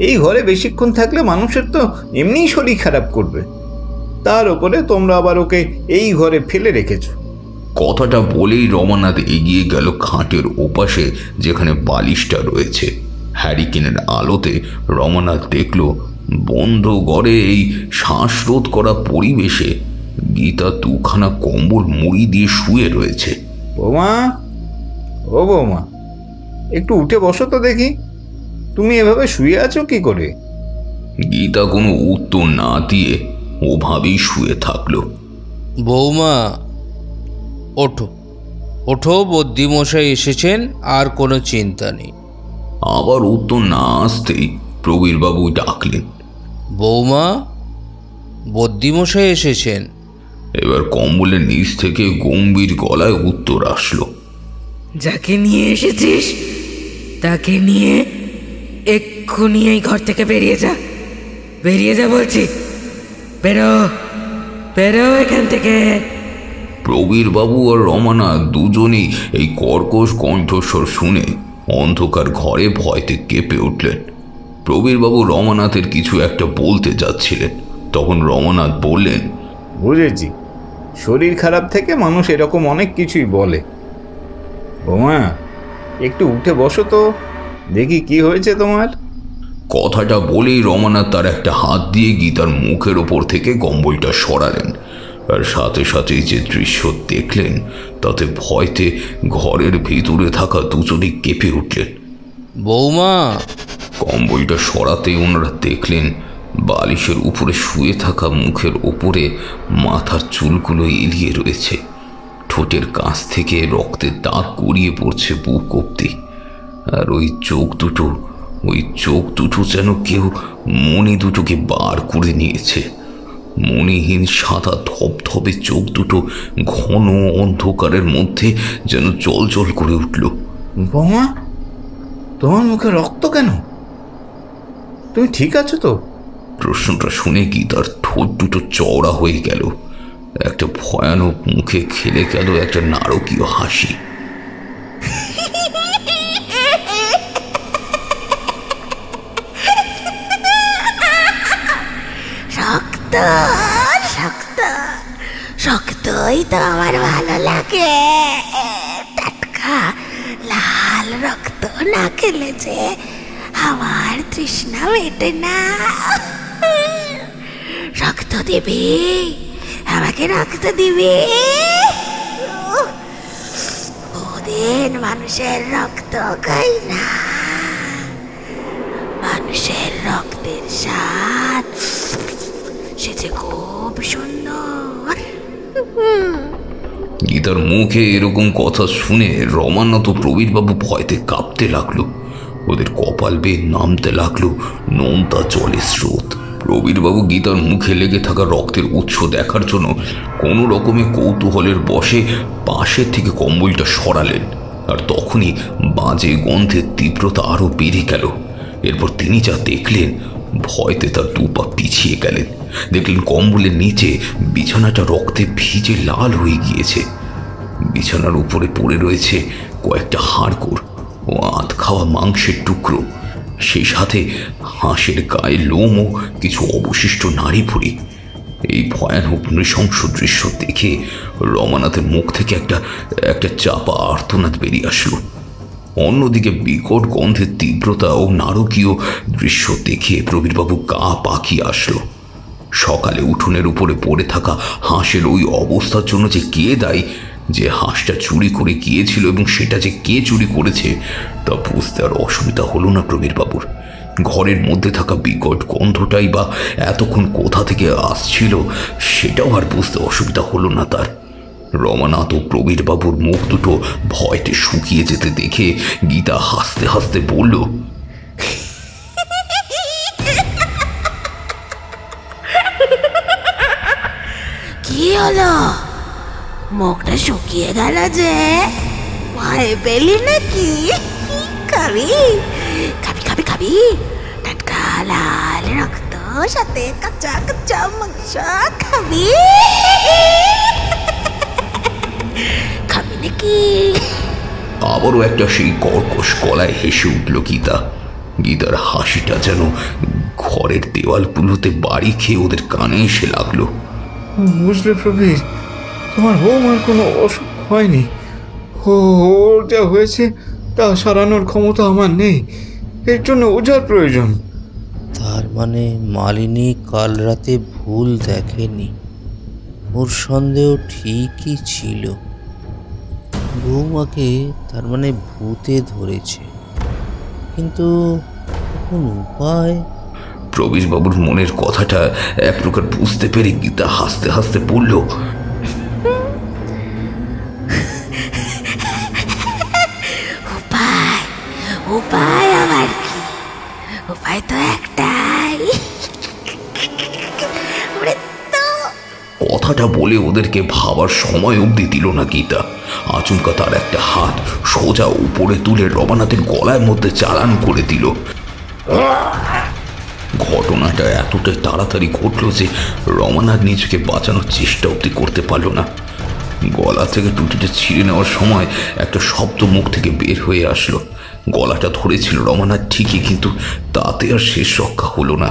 এই ঘরে বেশিক্ষণ থাকলে মানুষের তো এমনিই শরীর খারাপ করবে, তার উপরে তোমরা আবার ওকে এই ঘরে ফেলে রেখেছো। কথাটা বলেই রমানাথ এগিয়ে গেল খাটের ওপাশে যেখানে বালিশটা রয়েছে। হ্যারিকেনের আলোতে রমানাথ দেখল বন্ধ ঘরে এই শ্বাসরোধ করা পরিবেশে গীতা 2খানা কম্বল মুড়ি দিয়ে শুয়ে রয়েছে। বৌমা, ও বৌমা, একটু উঠে বসো তো দেখি, তুমি এভাবে শুয়ে আছো কি করে? গীতা কোনো উত্তর না দিয়ে ওভাবেই শুয়ে থাকলো। বৌমা ওঠো ওঠো, বদ্যিমশাই এসেছেন, আর কোনো চিন্তা নেই। আবার উত্তর না আসতেই প্রবীরবাবু ডাকলেন, বৌমা, বদ্যিমশাই এসেছেন। এবার কম্বলের নিচ থেকে গম্ভীর গলায় উত্তর আসলো, যাকে নিয়ে এসেছিস তাকে নিয়ে এক্ষুনি এই ঘর থেকে বেরিয়ে যা, বেরিয়ে যা বলছি, বেরো বেরো এখান থেকে। প্রবীরবাবু আর রমানাথ দুজনেই এই কর্কশ কণ্ঠস্বর শুনে অন্ধকার ঘরে ভয়তে কেঁপে উঠলেন। প্রবীরবাবু রমানাথের কিছু একটা বলতে যাচ্ছিলেন, তখন রমানাথ বললেন, বুঝেছি, শরীর খারাপ থেকে মানুষ এরকম অনেক কিছুই বলে। বৌমা, একটু উঠে বসো তো, দেখি কি হয়েছে তোমার। কথাটা বলেই রমানাথ তার একটা হাত দিয়ে গীতার মুখের ওপর থেকে কম্বলটা সরালেন। আর সাথে সাথেই যে দৃশ্য দেখলেন তাতে ভয়তে ঘরের ভিতরে থাকা দুজনেই কেঁপে উঠলেন। বৌমা, কম্বলটা সরাতেই ওনারা দেখলেন বালিশের উপরে শুয়ে থাকা মুখের ওপরে মাথার চুলগুলো এলিয়ে রয়েছে। ঠোঁটের কাছ থেকে রক্তের দাগ গড়িয়ে পড়ছে বুক অব্দি। আর ওই চোখ দুটো যেন কেউ মণি দুটোকে বার করে নিয়েছে। মণিহীন সাদা ধবধবে চোখ দুটো ঘন অন্ধকারের মধ্যে যেন জল করে উঠল। বৌমা, তোমার মুখে রক্ত কেন? তুমি ঠিক আছো তো? প্রশ্নটা শুনে গীতার ঠোঁট দুটো চওড়া হয়ে গেল। একটা ভয়ানক মুখে খেলে গেল একটা নারকীয় হাসি। শক্ত শক্ত শক্তই তো আমার ভালো লাগে। টাটকা লাল রক্ত না খেলে যে আমার তৃষ্ণা মেটে না। রক্ত দিবি, আমাকে রক্ত দিবি। ওদিন মানুষের রক্ত খাই না, মানুষের রক্তের স্বাদ সে যে খুব সুন্দর। গীতার মুখে এরকম কথা শুনে রমানাথ ও প্রবীরবাবু ভয়তে কাঁপতে লাগলো। ওদের কপাল বেয়ে নামতে লাগলো নোনতা জলের স্রোত। প্রবীরবাবু গীতার মুখে লেগে থাকা রক্তের উৎস দেখার জন্য কোনো রকমে কৌতূহলের বশে পাশের থেকে কম্বলটা সরালেন। আর তখনই বাজে গন্ধের তীব্রতা আরও বেড়ে গেল। এরপর তিনি যা দেখলেন, ভয়তে তার দুপা পিছিয়ে গেলেন। দেখলেন কম্বলের নিচে বিছানাটা রক্তে ভিজে লাল হয়ে গিয়েছে। বিছানার উপরে পড়ে রয়েছে কয়েকটা হাড়গোড় ও আধ খাওয়া মাংসের টুকরো, সেই সাথে হাঁসের গায়ে লোম ও কিছু অবশিষ্ট নাড়ি ভুড়ি। এই ভয়ানক নৃশংস দৃশ্য দেখে রমানাথের মুখ থেকে একটা চাপা আর্তনাদ বেরিয়ে আসলো। অন্যদিকে বিকট গন্ধের তীব্রতা ও নারকীয় দৃশ্য দেখে প্রবীরবাবু গা পাকিয়ে আসলো। সকালে উঠোনের উপরে পড়ে থাকা হাঁসের ওই অবস্থার জন্য যে কে দায়ী, যে হাঁসটা চুরি করে গিয়েছিল এবং সেটা যে কে চুরি করেছে তা বুঝতে আর অসুবিধা হলো না প্রবীরবাবুর। ঘরের মধ্যে থাকা বিকট গন্ধটাই বা এতক্ষণ কোথা থেকে আসছিল সেটাও আর বুঝতে অসুবিধা হলো না তার। রমানাথ ও প্রবীরবাবুর মুখ দুটো ভয়তে শুকিয়ে যেতে দেখে গীতা হাসতে হাসতে বলল, কি হলো? মুখটা শুকিয়ে গেল যে, ভয় পেলি নাকি? খাবি খাবি খাবি খাবি টাটকা লাল রক্ত সাথে কাঁচা কাঁচা মাংস খাবি? খাবি নাকি? আবারও একটা সেই কর্কশ গলায় হেসে উঠল গীতা। গীতার হাসিটা যেন ঘরের দেওয়ালগুলোতে বাড়ি খেয়ে ওদের কানে এসে লাগলো। বুঝলে প্রবীর, তোমার বৌমার কোনো অসুখ হয়নি। ওর যা হয়েছে তা সারানোর ক্ষমতা আমার নেই। এর জন্য ওঝার প্রয়োজন। তার মানে মালিনী কাল রাতে ভুল দেখেনি, ওর সন্দেহ ঠিকই ছিল। বৌমাকে তার মানে ভূতে ধরেছে, কিন্তু এখন উপায়? প্রবীরবাবুর মনের কথাটা এক প্রকার বুঝতে পেরে গীতা হাসতে হাসতে বলল, উপায় উপায় আবার কি? উপায় তো একটাই, কথাটা বলে ওদেরকে ভাবার সময় অবধি দিল না গীতা। আচমকা তার একটা হাত সোজা উপরে তুলে রমানাথের গলার মধ্যে চালান করে দিল। ঘটনাটা এতটাই তাড়াতাড়ি ঘটলো যে রমানাথ নিজেকে বাঁচানোর চেষ্টা অবধি করতে পারল না। গলা থেকে টুটিটা ছিঁড়ে নেওয়ার সময় একটা শব্দ মুখ থেকে বের হয়ে আসলো। গলাটা ধরেছিল রমানাথ ঠিকই, কিন্তু তাতে আর শেষ রক্ষা হলো না।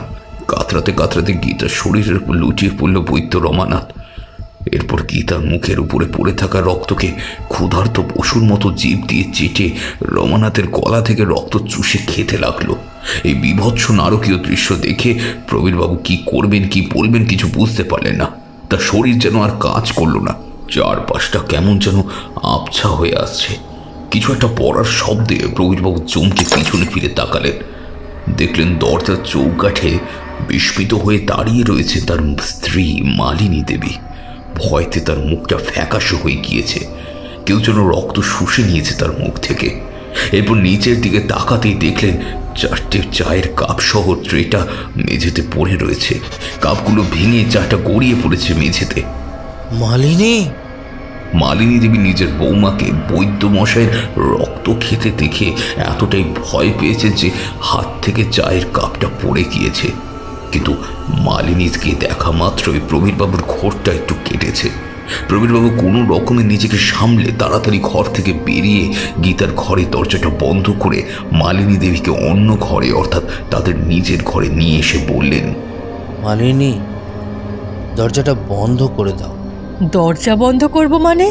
কাতরাতে কাতরাতে গীতার শরীরের উপর লুটিয়ে পড়ল বৈদ্য রমানাথ। এরপর গীতার মুখের উপরে পড়ে থাকা রক্তকে ক্ষুধার্ত পশুর মতো জিভ দিয়ে চেটে রমানাথের গলা থেকে রক্ত চুষে খেতে লাগলো। এই বীভৎস নারকীয় দৃশ্য দেখে প্রবীরবাবু কি করবেন কি বলবেন কিছু বুঝতে পারলেন না। তার শরীর যেন আর কাজ করলো না, চারপাশটা কেমন যেন আবছা হয়ে আসছে। কিছু একটা পড়ার শব্দে প্রবীরবাবু চমকে পিছনে ফিরে তাকালেন। দেখলেন দরজার চৌকাঠে বিস্মিত হয়ে দাঁড়িয়ে রয়েছে তার স্ত্রী মালিনী দেবী। ভয়তে তার মুখটা ফ্যাকাশে হয়ে গিয়েছে, কেউ যেন রক্ত শুষে নিয়েছে তার মুখ থেকে। এরপর নিচের দিকে তাকাতেই দেখলেন 4টে চায়ের কাপ সহ ট্রেটা মেঝেতে পড়ে রয়েছে। কাপগুলো ভেঙে চাটা গড়িয়ে পড়েছে মেঝেতে। মালিনী! মালিনী দেবী নিজের বৌমাকে বৈদ্য মশাইয়ের রক্ত খেতে দেখে এতটাই ভয় পেয়েছে যে হাত থেকে চায়ের কাপটা পড়ে গিয়েছে। কিন্তু মালিনীকে দেখা মাত্রই প্রবীরবাবুর ঘোরটা একটু কেটেছে। প্রবীরবাবু কোনো রকমে নিজেকে সামলে তাড়াতাড়ি ঘর থেকে বেরিয়ে গীতার ঘরে দরজাটা বন্ধ করে মালিনী দেবীকে অন্য ঘরে অর্থাৎ তাদের নিজের ঘরে নিয়ে এসে বললেন, মালিনী, দরজাটা বন্ধ করে দাও। দরজা বন্ধ করব মানে?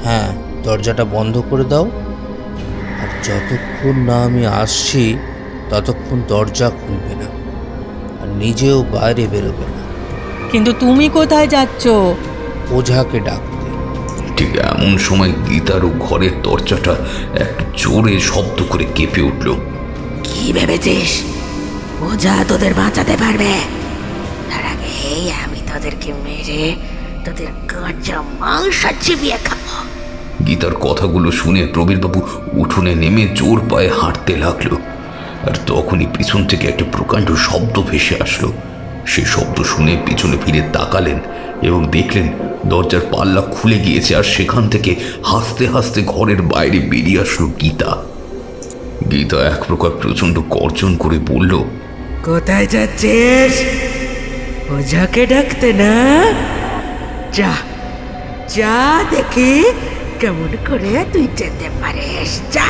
হ্যাঁ, দরজাটা বন্ধ করে দাও, আর যতক্ষণ না আমি আসছি ততক্ষণ দরজা খুলবে না, আর নিজেও বাইরে বেরোবে না। কিন্তু তুমি কোথায় যাচ্ছ? ওঝাকে ডাকতে। ঠিক এমন সময় গীতারও ঘরের দরজাটা একটু জোরে শব্দ করে কেঁপে উঠল। কি ভেবেছিস ওঝা তোদের বাঁচাতে পারবে? তার আগেই আমি তোদেরকে মেরে তোদের কাঁচা মাংস চিবিয়ে খাবো। গীতার কথাগুলো শুনে প্রবীরবাবু উঠোনে নেমে জোর পায়ে হাঁটতে লাগলো। আর তখনই পিছন থেকে একটা প্রকাণ্ড শব্দ ভেসে আসলো। সে শব্দ শুনে পিছনে ফিরে তাকালেন এবং দেখলেন দরজার পাল্লা খুলে গিয়েছে, আর সেখান থেকে হাসতে হাসতে ঘরের বাইরে বেরিয়ে আসলো গীতা। গীতা এক প্রকার প্রচণ্ড গর্জন করে বলল, কোথায় যাচ্ছিস? ওঝাকে ডাকতে না? যা যা, দেখি কেমন করে তুই যেতে পারিস, যা।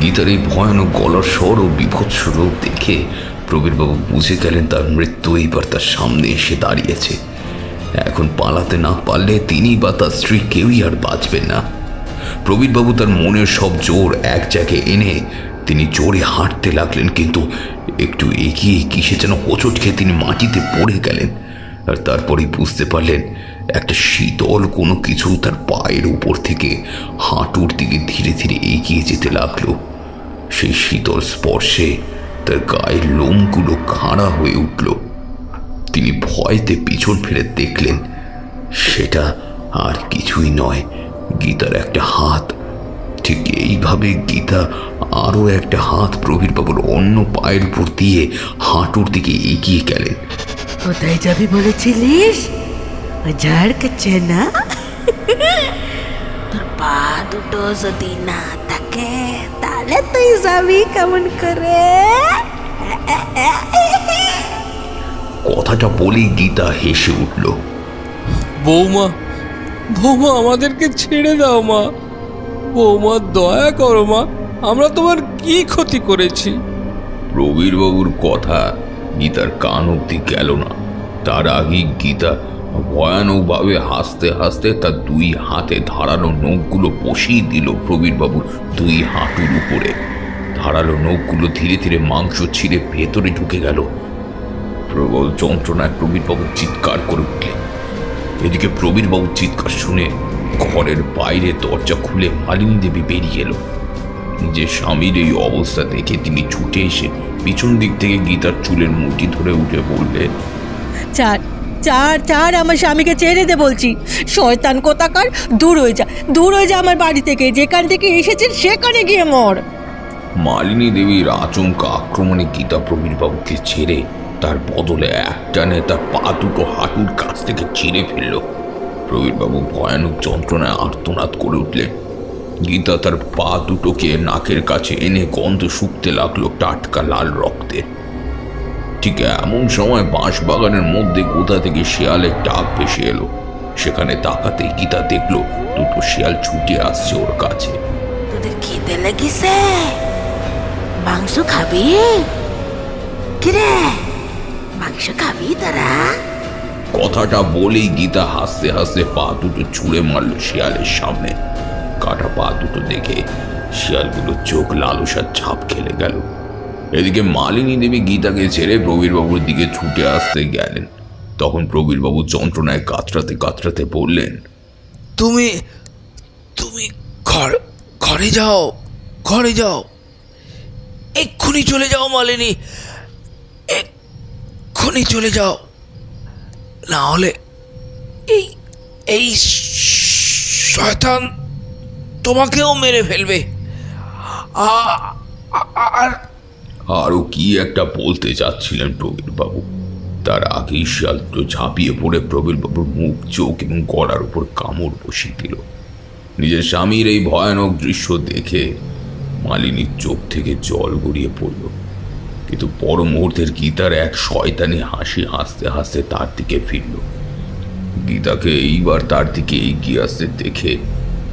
গীতার এই ভয়ানক গলার স্বর ও বিভৎস রূপ দেখে প্রবীরবাবু বুঝে গেলেন তার মৃত্যু এইবার তার সামনে এসে দাঁড়িয়েছে। এখন পালাতে না পারলে তিনি বা তার স্ত্রী কেউই আর বাঁচবেন না। প্রবীরবাবু তার মনের সব জোর এক জায়গায় এনে তিনি জোরে হাঁটতে লাগলেন, কিন্তু একটু এগিয়ে কিসে যেন হোঁচট খেয়ে তিনি মাটিতে পড়ে গেলেন। আর তারপরেই বুঝতে পারলেন একটা শীতল কোনো কিছু তার পায়ের উপর থেকে হাঁটুর দিকে ধীরে ধীরে এগিয়ে যেতে লাগলো। সেই শীতল স্পর্শে তার গায়ের লোমগুলো খাড়া হয়ে উঠল। তিনি ভয়তে পিছন ফিরে দেখলেন সেটা আর কিছুই নয়, গীতার একটা হাত। ঠিক এইভাবে গীতা আরও একটা হাত প্রবীরবাবুর অন্য পায়ের উপর দিয়ে হাঁটুর দিকে এগিয়ে গেলেন। কোথায় যাবি বলেছিলিস? ওঝার কাছে না? তোর পা দুটো যদি না থাকে তাহলে তুই যাবি কেমন করে? কথাটা বলেই গীতা হেসে উঠল। বৌমা, বৌমা, আমাদেরকে ছেড়ে দাও মা। বৌমা, দয়া করো মা, আমরা তোমার কি ক্ষতি করেছি? প্রবীরবাবুর কথা গীতার কান অব্দি গেল না। তার আগেই গীতা ভয়ানকভাবে হাসতে হাসতে তার দুই হাতে ধারালো নখগুলো বসিয়ে দিল প্রবীরবাবুর দুই হাঁটুর উপরে। ধারালো নখগুলো ধীরে ধীরে মাংস ছিঁড়ে ভেতরে ঢুকে গেল। প্রবল যন্ত্রণায় প্রবীরবাবু চিৎকার করে উঠলেন। এদিকে প্রবীরবাবুর চিৎকার শুনে ঘরের বাইরে দরজা খুলে মালিনী দেবী বেরিয়ে এলো। নিজের স্বামীর এই অবস্থা দেখে তিনি ছুটে এসে পিছন দিক থেকে গীতার চুলের মুঠি ধরে উঠে বললেন, চার চার চার আমার স্বামীকে ছেড়ে দে বলছি। শয়তান কোথাকার, দূর হয়ে যা, দূর হয়ে যা আমার বাড়ি থেকে। যেখান থেকে এসেছেন সেখানে গিয়ে মর। মালিনী দেবীর আচমকা আক্রমণে গীতা প্রবীরবাবুকে ছেড়ে তার বদলে একটানে তার পা দুটো হাঁটুর কাছ থেকে ছিঁড়ে ফেলল। প্রবীরবাবু ভয়ানক যন্ত্রণায় আর্তনাদ করে উঠলেন। গীতা তার পা দুটোকে নাকের কাছে এনে গন্ধ শুকতে লাগলো টাটকা লাল রক্তে। ঠিক এমন সময় বাঁশবাগানের মধ্যে কোথা থেকে শিয়ালের ডাক ভেসে এলো। সেখানে তাকাতে গীতা দেখলো দুটো শিয়াল ছুটে আসছে ওর কাছে। তোদের খিদে লেগেছে? মাংস খাবি? কিরে, মাংস খাবি তোরা? কথাটা বলেই গীতা হাসতে হাসতে পা দুটো ছুঁড়ে মারল শিয়ালের সামনে। কাটা পা দুটো দেখে শিয়ালগুলো চোখ লালসার ছাপ খেলে গেল। এদিকে মালিনী দেবী গীতাকে ছেড়ে প্রবীরবাবুর দিকে ছুটে আসতে গেলেন। তখন প্রবীরবাবু যন্ত্রণায় কাতরাতে কাতরাতে বললেন, তুমি তুমি ঘরে যাও, ঘরে যাও, এক্ষুনি চলে যাও মালিনী, এক্ষুনি চলে যাও, না হলে এই এই শয়তান তোমাকেও মেরে ফেলবে। আর আরও কি একটা বলতে চাচ্ছিলেন প্রবীরবাবু, তার আগেই শিয়াল দুটো ঝাঁপিয়ে পড়ে প্রবীরবাবুর মুখ, চোখ এবং গলার উপর কামড় বসিয়ে দিল। নিজের স্বামীর এই ভয়ানক দৃশ্য দেখে মালিনীর চোখ থেকে জল গড়িয়ে পড়ল। কিন্তু পর মুহূর্তের গীতার এক শয়তানি হাসি হাসতে হাসতে তার দিকে ফিরল। গীতাকে এইবার তার দিকে এগিয়ে আসতে দেখে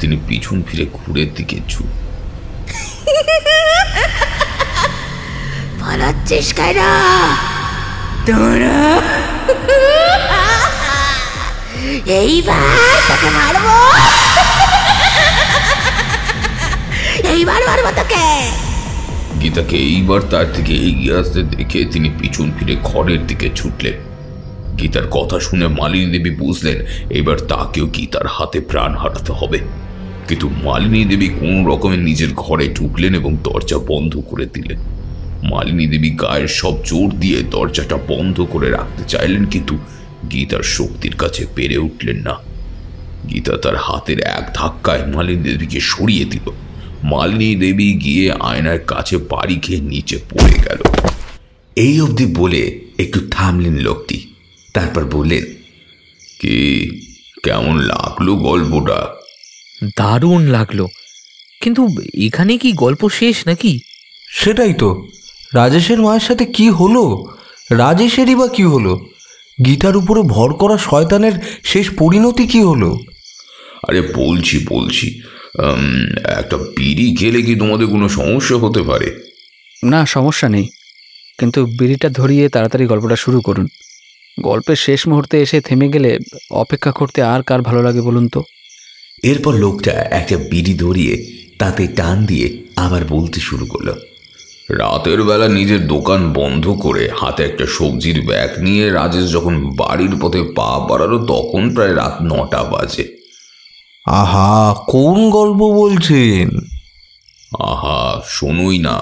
তিনি পিছন ফিরে ঘুরের দিকে পালাচ্ছিস কেন তোরা? এইবার তোকে মারবো, এইবার মারবো তোকে। গীতাকে এইবার তার দিকে এগিয়ে আসতে দেখে তিনি পিছন ফিরে ঘরের দিকে ছুটলেন। গীতার কথা শুনে মালিনী দেবী বুঝলেন এবার তাকেও গীতার হাতে প্রাণ হারাতে হবে। কিন্তু মালিনী দেবী কোন রকমে নিজের ঘরে ঢুকলেন এবং দরজা বন্ধ করে দিলেন। মালিনী দেবী গায়ের সব জোর দিয়ে দরজাটা বন্ধ করে রাখতে চাইলেন, কিন্তু গীতার শক্তির কাছে পেরে উঠলেন না। গীতা তার হাতের এক ধাক্কায় মালিনী দেবীকে সরিয়ে দিল। মালিনী দেবী গিয়ে আয়নার কাছে বাড়ি খেয়ে নিচে পড়ে গেল। এই অবধি বলে একটু থামলেন লোকটি, তারপর বললেন, কি কেমন লাগলো গল্পটা? দারুণ লাগলো, কিন্তু এখানে কি গল্প শেষ নাকি? সেটাই তো, রাজেশের মায়ের সাথে কি হলো? রাজেশেরই বা কি হলো? গীতার উপরে ভর করা শয়তানের শেষ পরিণতি কি হলো? আরে বলছি একটা বিড়ি খেলে কি তোমাদের কোনো সমস্যা হতে পারে? না, সমস্যা নেই, কিন্তু বিড়িটা ধরিয়ে তাড়াতাড়ি গল্পটা শুরু করুন। গল্পের শেষ মুহূর্তে এসে থেমে গেলে অপেক্ষা করতে আর কার ভালো লাগে বলুন তো? এরপর লোকটা একটা বিড়ি ধরিয়ে তাতে টান দিয়ে আবার বলতে শুরু করলো, রাতের বেলা নিজের দোকান বন্ধ করে হাতে একটা সবজির ব্যাগ নিয়ে রাজেশ যখন বাড়ির পথে পা বাড়ালো তখন প্রায় রাত 9টা বাজে। আহা, কোন গল্প বলছেন? আহা, শোনোই না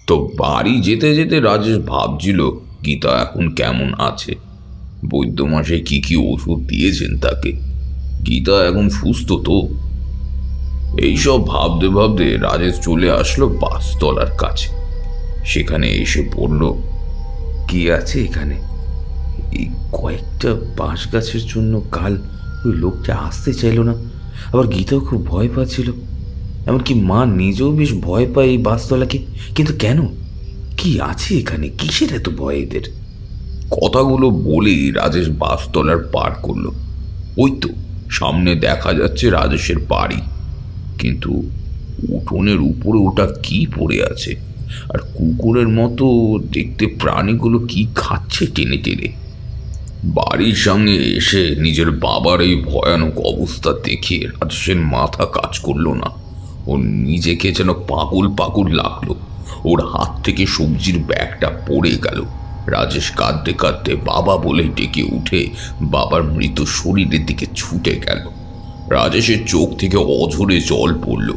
তো। বাড়ি যেতে যেতে রাজেশ ভাবছিল গীতা এখন কেমন আছে, বৈদ্যমশাই কি কি ওষুধ দিয়েছেন তাকে, গীতা এখন সুস্থ তো। এইসব ভাবতে ভাবতে রাজেশ চলে আসলো বাসতলার কাছে। সেখানে এসে পড়ল, কি আছে এখানে? এই কয়েকটা বাঁশ গাছের জন্য কাল ওই লোকটা আসতে চাইল না, আবার গীতাও খুব ভয় পাচ্ছিল, এমনকি মা নিজেও বেশ ভয় পায় এই বাসতলাকে। কিন্তু কেন? কি আছে এখানে? কিসের এত ভয় এদের? কথাগুলো বলেই রাজেশ বাসতলার পার করলো। ওই তো সামনে দেখা যাচ্ছে রাজেশের বাড়ি, কিন্তু উঠোনের উপরে ওটা কি পড়ে আছে, আর কুকুরের মতো দেখতে প্রাণীগুলো কি খাচ্ছে টেনে টেনে। বাড়ির সামনে এসে নিজের বাবার এই ভয়ানক অবস্থা দেখে রাজেশের মাথা কাজ করলো না। ও নিজেকে যেন পাগল পাগল লাগলো। ওর হাত থেকে সবজির ব্যাগটা পড়ে গেল। রাজেশ কাঁদতে কাঁদতে বাবা বলে ডেকে উঠে বাবার মৃত শরীরের দিকে ছুটে গেল। রাজেশের চোখ থেকে অঝরে জল পড়ল।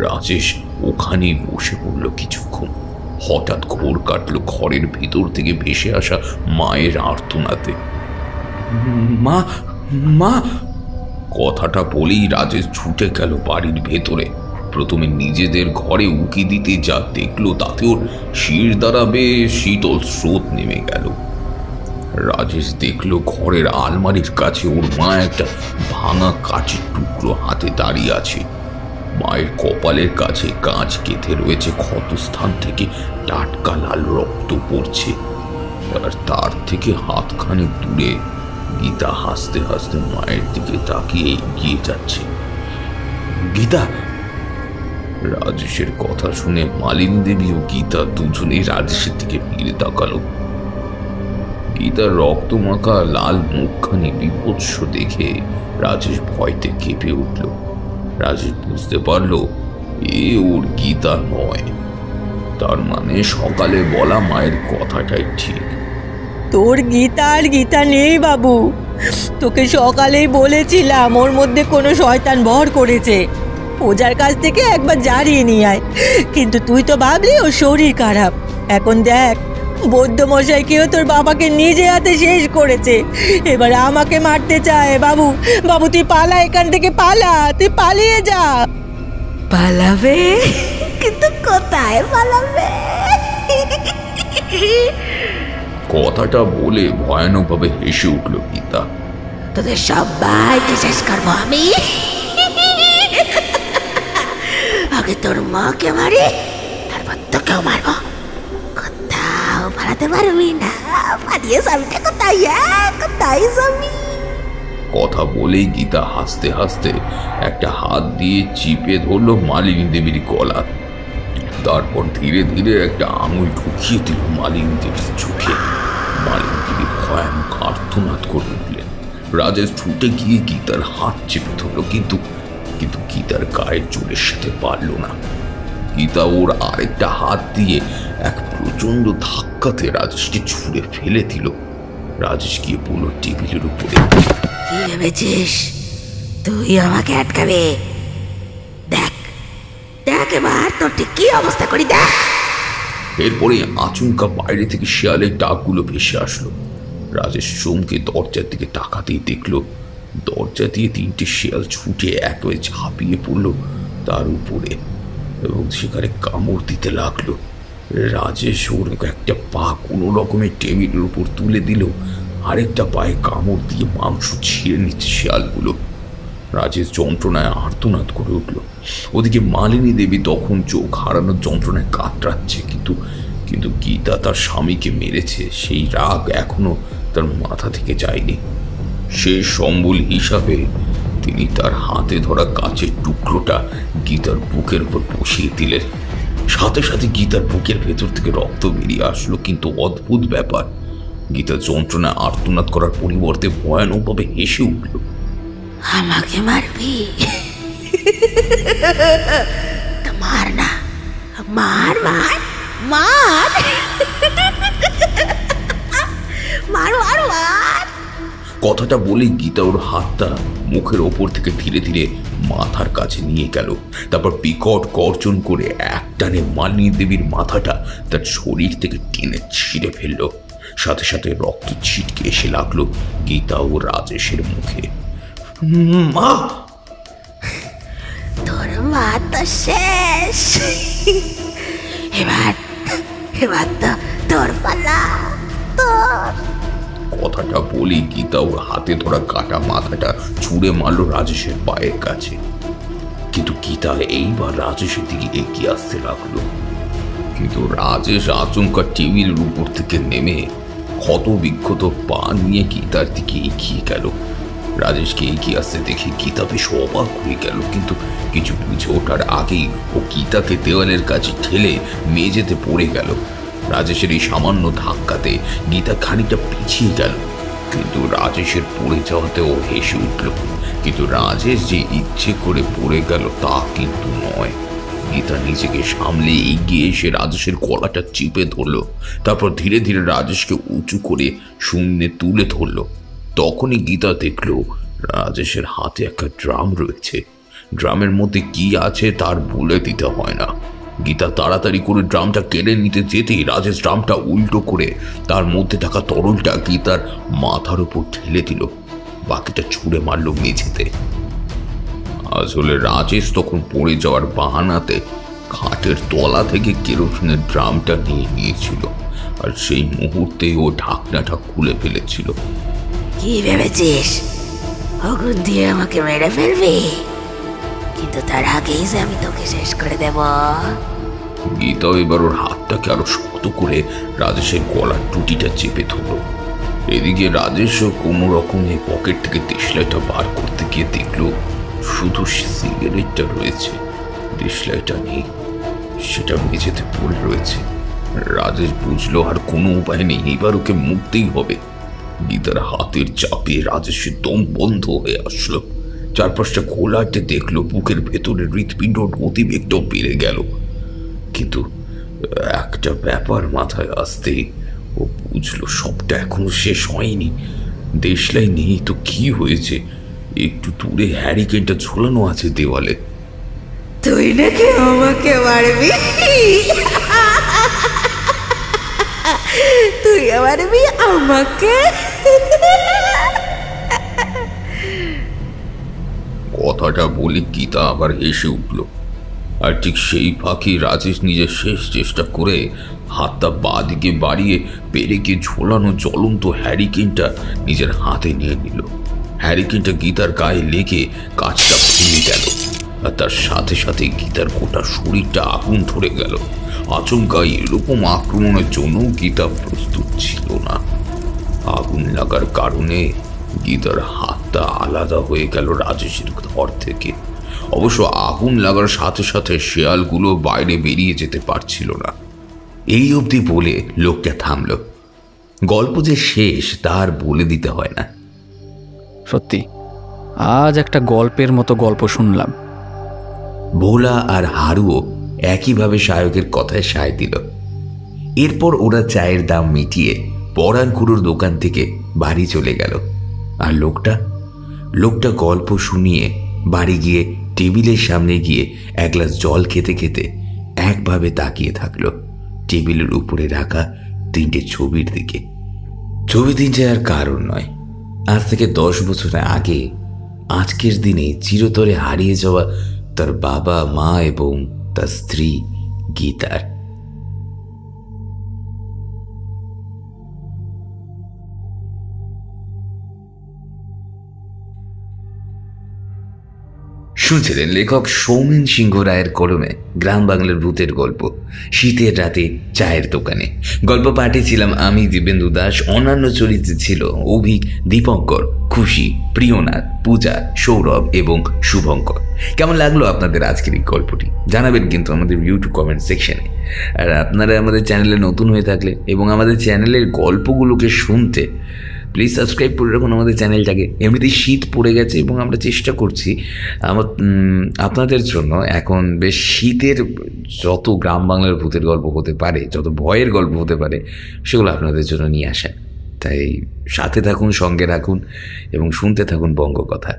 রাজেশ ওখানেই বসে পড়ল কিছুক্ষণ। হঠাৎ ঘোর কাটল ঘরের ভিতর থেকে ভেসে আসা মায়ের আর্তনাদে, মা মা। কথাটা বলেই রাজেশ ছুটে গেল বাড়ির ভেতরে। প্রথমে নিজেদের ঘরে উকি দিতে যা দেখলো তাতে ওর শির দ্বারা বেশ শীতল স্রোত নেমে গেল। রাজেশ দেখলো ঘরের আলমারির কাছে ওর মা একটা ভাঙা কাচের টুকরো হাতে দাঁড়িয়ে আছে। মায়ের কপালের কাছে কাঁচ গেঁথে রয়েছে, ক্ষতস্থান থেকে টাটকা লাল রক্ত পড়ছে। আর তার থেকে হাতখানে দূরে গীতা হাসতে হাসতে মায়ের দিকে তাকিয়ে এগিয়ে যাচ্ছে। গীতা! রাজেশের কথা শুনে মালিনী দেবী ও গীতা দুজনেই রাজেশের দিকে ফিরে তাকালো। গীতার রক্তমাখা লাল মুখখানি বিভৎস দেখে রাজেশ ভয়তে কেঁপে উঠল। রাজেশ বুঝতে পারল এ ওর গীতা নয়। তার মানে সকালে বলা মায়ের কথাটাই ঠিক। তোর গীতা আর গীতা নেই বাবু, তোকে সকালেই বলেছিলাম ওর মধ্যে কোনো শয়তান ভর করেছে, ওজার কাছ থেকে একবার জারিয়ে নিয়ে আয়, কিন্তু তুই তো ভাবলি ওর শরীর খারাপ। এখন দেখ, বৌদ্ধ মশাইকেও তোর বাবাকে নিজে হাতে শেষ করেছে, এবার আমাকে মারতে চায়। বাবু বাবু তুই পালা, এখান থেকে পালা, তুই পালিয়ে যা। পালাবে? কিন্তু কোথায় পালাবে? কথাটা বলে ভয়ানকভাবে হেসে উঠল গীতা। তোদের সবাইকে শেষ করবো আমি। আগে তোর মাকে মারি, তারপর তোকেও মারবো। কোথাও পালাতে পারবি না। পালিয়ে যাবিটা কোথায়? কোথায় যাবি? কথা বলেই গীতা হাসতে হাসতে একটা হাত দিয়ে চিপে ধরলো মালিনী দেবীর গলা। তারপর ধীরে ধীরে একটা আঙুল ঢুকিয়ে দিল মালিনী দেবীর চোখে। মালিনী দেবী ভয়ানক আর্তনাদ করে উঠলেন। রাজেশ ছুটে গিয়ে গীতার হাত চেপে ধরল, কিন্তু গীতার গায়ের জোরের সাথে পারল না। গীতা ওর আরেকটা হাত দিয়ে এক প্রচন্ড ধাক্কাতে রাজেশকে ছুঁড়ে ফেলে দিল। রাজেশ গিয়ে পড়ল টেবিলের উপরে। কি ভেবেছিস তুই আমাকে আটকাবে? দেখ দেখ এবার তোর ঠিক কি অবস্থা করি দেখ। এরপরে আচমকা বাইরে থেকে শিয়ালের ডাকগুলো ভেসে আসলো। রাজেশ চমকে দরজার দিকে তাকাতেই দেখল দরজা দিয়ে 3টে শিয়াল ছুটে একেবারে ঝাঁপিয়ে পড়ল তার উপরে এবং সেখানে কামড় দিতে লাগলো। রাজেশ ওর একটা পা কোনো রকমের টেবিলের উপর তুলে দিল, আরেকটা পায়ে কামড় দিয়ে মাংস ছিঁড়ে নিচ্ছে শিয়ালগুলো। রাজেশ যন্ত্রণায় আর্তনাদ করে উঠল। ওদিকে মালিনী দেবী তখন চোখ হারানোর যন্ত্রণায় কাতরাচ্ছে, কিন্তু গীতা তার স্বামীকে মেরেছে সেই রাগ এখনো তার মাথা থেকে যায়নি। শেষ সম্বল হিসাবে তিনি তার হাতে ধরা কাচের টুকরোটা গীতার বুকের উপর বসিয়ে দিলেন। সাথে সাথে গীতার বুকের ভেতর থেকে রক্ত বেরিয়ে আসলো, কিন্তু অদ্ভুত ব্যাপার, গীতা যন্ত্রণায় আর্তনাদ করার পরিবর্তে ভয়ানকভাবে হেসে উঠল। আমাকে মারবি? মার না, মার মার মার মার মার মার। কথাটা বলে গীতা ওর হাতটা মুখের ওপর থেকে ধীরে ধীরে মাথার কাছে নিয়ে গেল। তারপর বিকট গর্জন করে একটানে মালিনী দেবীর মাথাটা তার শরীর থেকে টেনে ছিঁড়ে ফেলল। সাথে সাথে রক্ত ছিটকে এসে লাগলো গীতা ও রাজেশের মুখে। মা! তোর মা তো শেষ। এবার তো তোর পালা। তোর কথাটা বলে গীতা ওর হাতে ধরা কাটা মাথাটা ছুঁড়ে মারল রাজেশের পায়ের কাছে। কিন্তু গীতা এইবার রাজেশের দিকে এগিয়ে আসতে লাগলো, কিন্তু রাজেশ আচমকা টেবিলের উপর থেকে নেমে ক্ষত বিক্ষত পা নিয়ে গীতার দিকে এগিয়ে গেল। রাজেশকে এগিয়ে আসতে দেখে গীতা বেশ অবাক হয়ে গেল, কিন্তু কিছু বুঝে ওঠার আগেই ও গীতাকে দেওয়ালের কাছে ঠেলে মেঝেতে পড়ে গেল। রাজেশের এই সামান্য ধাক্কাতে গীতা খানিকটা পিছিয়ে গেল, কিন্তু রাজেশের পড়ে যাওয়াতে ও হেসে উঠল। কিন্তু রাজেশ যে ইচ্ছে করে পড়ে গেল তা কিন্তু নয়। গীতা নিজেকে সামলে এগিয়ে এসে রাজেশের গলাটা চিপে ধরল, তারপর ধীরে ধীরে রাজেশকে উঁচু করে শূন্যে তুলে ধরল। তখনই গীতা দেখল রাজেশের হাতে একটা ড্রাম রয়েছে। ড্রামের মধ্যে কি আছে তার বলে দিতে হয় না। গীতা তাড়াতাড়ি করে ড্রামটা কেড়ে নিতে যেতেই রাজেশ ড্রামটা উল্টো করে তার মধ্যে থাকা তরলটা গীতার মাথার উপর ঢেলে দিল, বাকিটা ছুঁড়ে মারল মেঝেতে। আসলে রাজেশ তখন পড়ে যাওয়ার বাহানাতে খাটের তলা থেকে কেরোসিনের ড্রামটা নিয়ে নিয়েছিল, আর সেই মুহূর্তে ও ঢাকনাটা খুলে ফেলেছিল। কি ভেবেছিস আগুন দিয়ে আমাকে মেরে ফেলবি? কিন্তু তার আগেই যে আমি তোকে শেষ করে দেব। গীতাও এবার ওর হাতটাকে আরো শক্ত করে রাজেশের গলার টুটিটা চেপে ধরল। এদিকে রাজেশও কোনো রকমে পকেট থেকে দেশলাইটা বার করতে গিয়ে দেখলো শুধু সিগারেটটা রয়েছে, দেশলাইটা নেই, সেটা মেঝেতে পড়ে রয়েছে। রাজেশ বুঝলো আর কোনো উপায় নেই, এবার ওকে মুক্তেই হবে। গীতার হাতের চাপে রাজেশের দম বন্ধ হয়ে আসলো। চারপাশটা খোলাটে দেখলো, বুকের ভেতরে হৃৎপিণ্ড গতিবেগটাও বেড়ে গেল। কিন্তু একটা ব্যাপার মাথায় আসতে ও বুঝলো সবটা এখনো শেষ হয়নি। দেশলাই নেই তো কি হয়েছে, একটু দূরে হ্যারিকেনটা ঝোলানো আছে দেওয়ালে। তুই নাকি আমাকে মারবি? তুই মারবি আমাকে? কথাটা বলে গীতা আবার হেসে উঠল। আর ঠিক সেই ফাঁকে রাজেশ নিজের শেষ চেষ্টা করে হাতটা বাঁ দিকে বাড়িয়ে পেরেকে ঝোলানো জ্বলন্ত হ্যারিকেনটা নিজের হাতে নিয়ে নিল। হ্যারিকেনটা গীতার গায়ে লেগে কাজটা ভেঙে গেল, আর তার সাথে সাথে গীতার গোটা শরীরটা আগুন ধরে গেল। আচমকা এরকম আক্রমণের জন্য গীতা প্রস্তুত ছিল না। আগুন লাগার কারণে গীতার হাতটা আলাদা হয়ে গেল রাজেশের ধর থেকে। অবশ্য আগুন লাগার সাথে সাথে শেয়ালগুলো বাইরে বেরিয়ে যেতে পারছিল না। এই অবধি বলে লোকটা থামল। গল্প যে শেষ তার বলে দিতে হয় না। সত্যি আজ একটা গল্পের মতো গল্প শুনলাম। ভোলা আর হারুও একইভাবে সায়কের কথায় সায় দিল। এরপর ওরা চায়ের দাম মিটিয়ে পরাণ খুড়োর দোকান থেকে বাড়ি চলে গেল। আর লোকটা গল্প শুনিয়ে বাড়ি গিয়ে টেবিলের সামনে গিয়ে এক গ্লাস জল খেতে খেতে একভাবে তাকিয়ে থাকলো টেবিলের উপরে রাখা 3টে ছবির দিকে। ছবি 3টে আর কারণ নয়, আজ থেকে 10 বছর আগে আজকের দিনে চিরতরে হারিয়ে যাওয়া তার বাবা, মা এবং তার স্ত্রী গীতার। শুনছিলেন লেখক সৌমেন সিংহ রায়ের কলমে গ্রাম বাংলার ভূতের গল্প শীতের রাতে চায়ের দোকানে। গল্প পাঠে ছিলাম আমি, দিবেন্দু দাস। অন্যান্য চরিত্রে ছিল অভিক, দীপঙ্কর, খুশি, প্রিয়নাথ, পূজা, সৌরভ এবং শুভঙ্কর। কেমন লাগলো আপনাদের আজকের এই গল্পটি জানাবেন কিন্তু আমাদের ইউটিউব কমেন্ট সেকশনে। আর আপনারা আমাদের চ্যানেলে নতুন হয়ে থাকলে এবং আমাদের চ্যানেলের গল্পগুলোকে শুনতে প্লিজ সাবস্ক্রাইব করে রাখুন আমাদের চ্যানেলটাকে। এমনিতেই শীত পড়ে গেছে এবং আমরা চেষ্টা করছি আপনাদের জন্য এখন বেশ শীতের যত গ্রাম বাংলার ভূতের গল্প হতে পারে, যত ভয়ের গল্প হতে পারে, সেগুলো আপনাদের জন্য নিয়ে আসেন। তাই সাথে থাকুন, সঙ্গে রাখুন এবং শুনতে থাকুন বঙ্গকথা।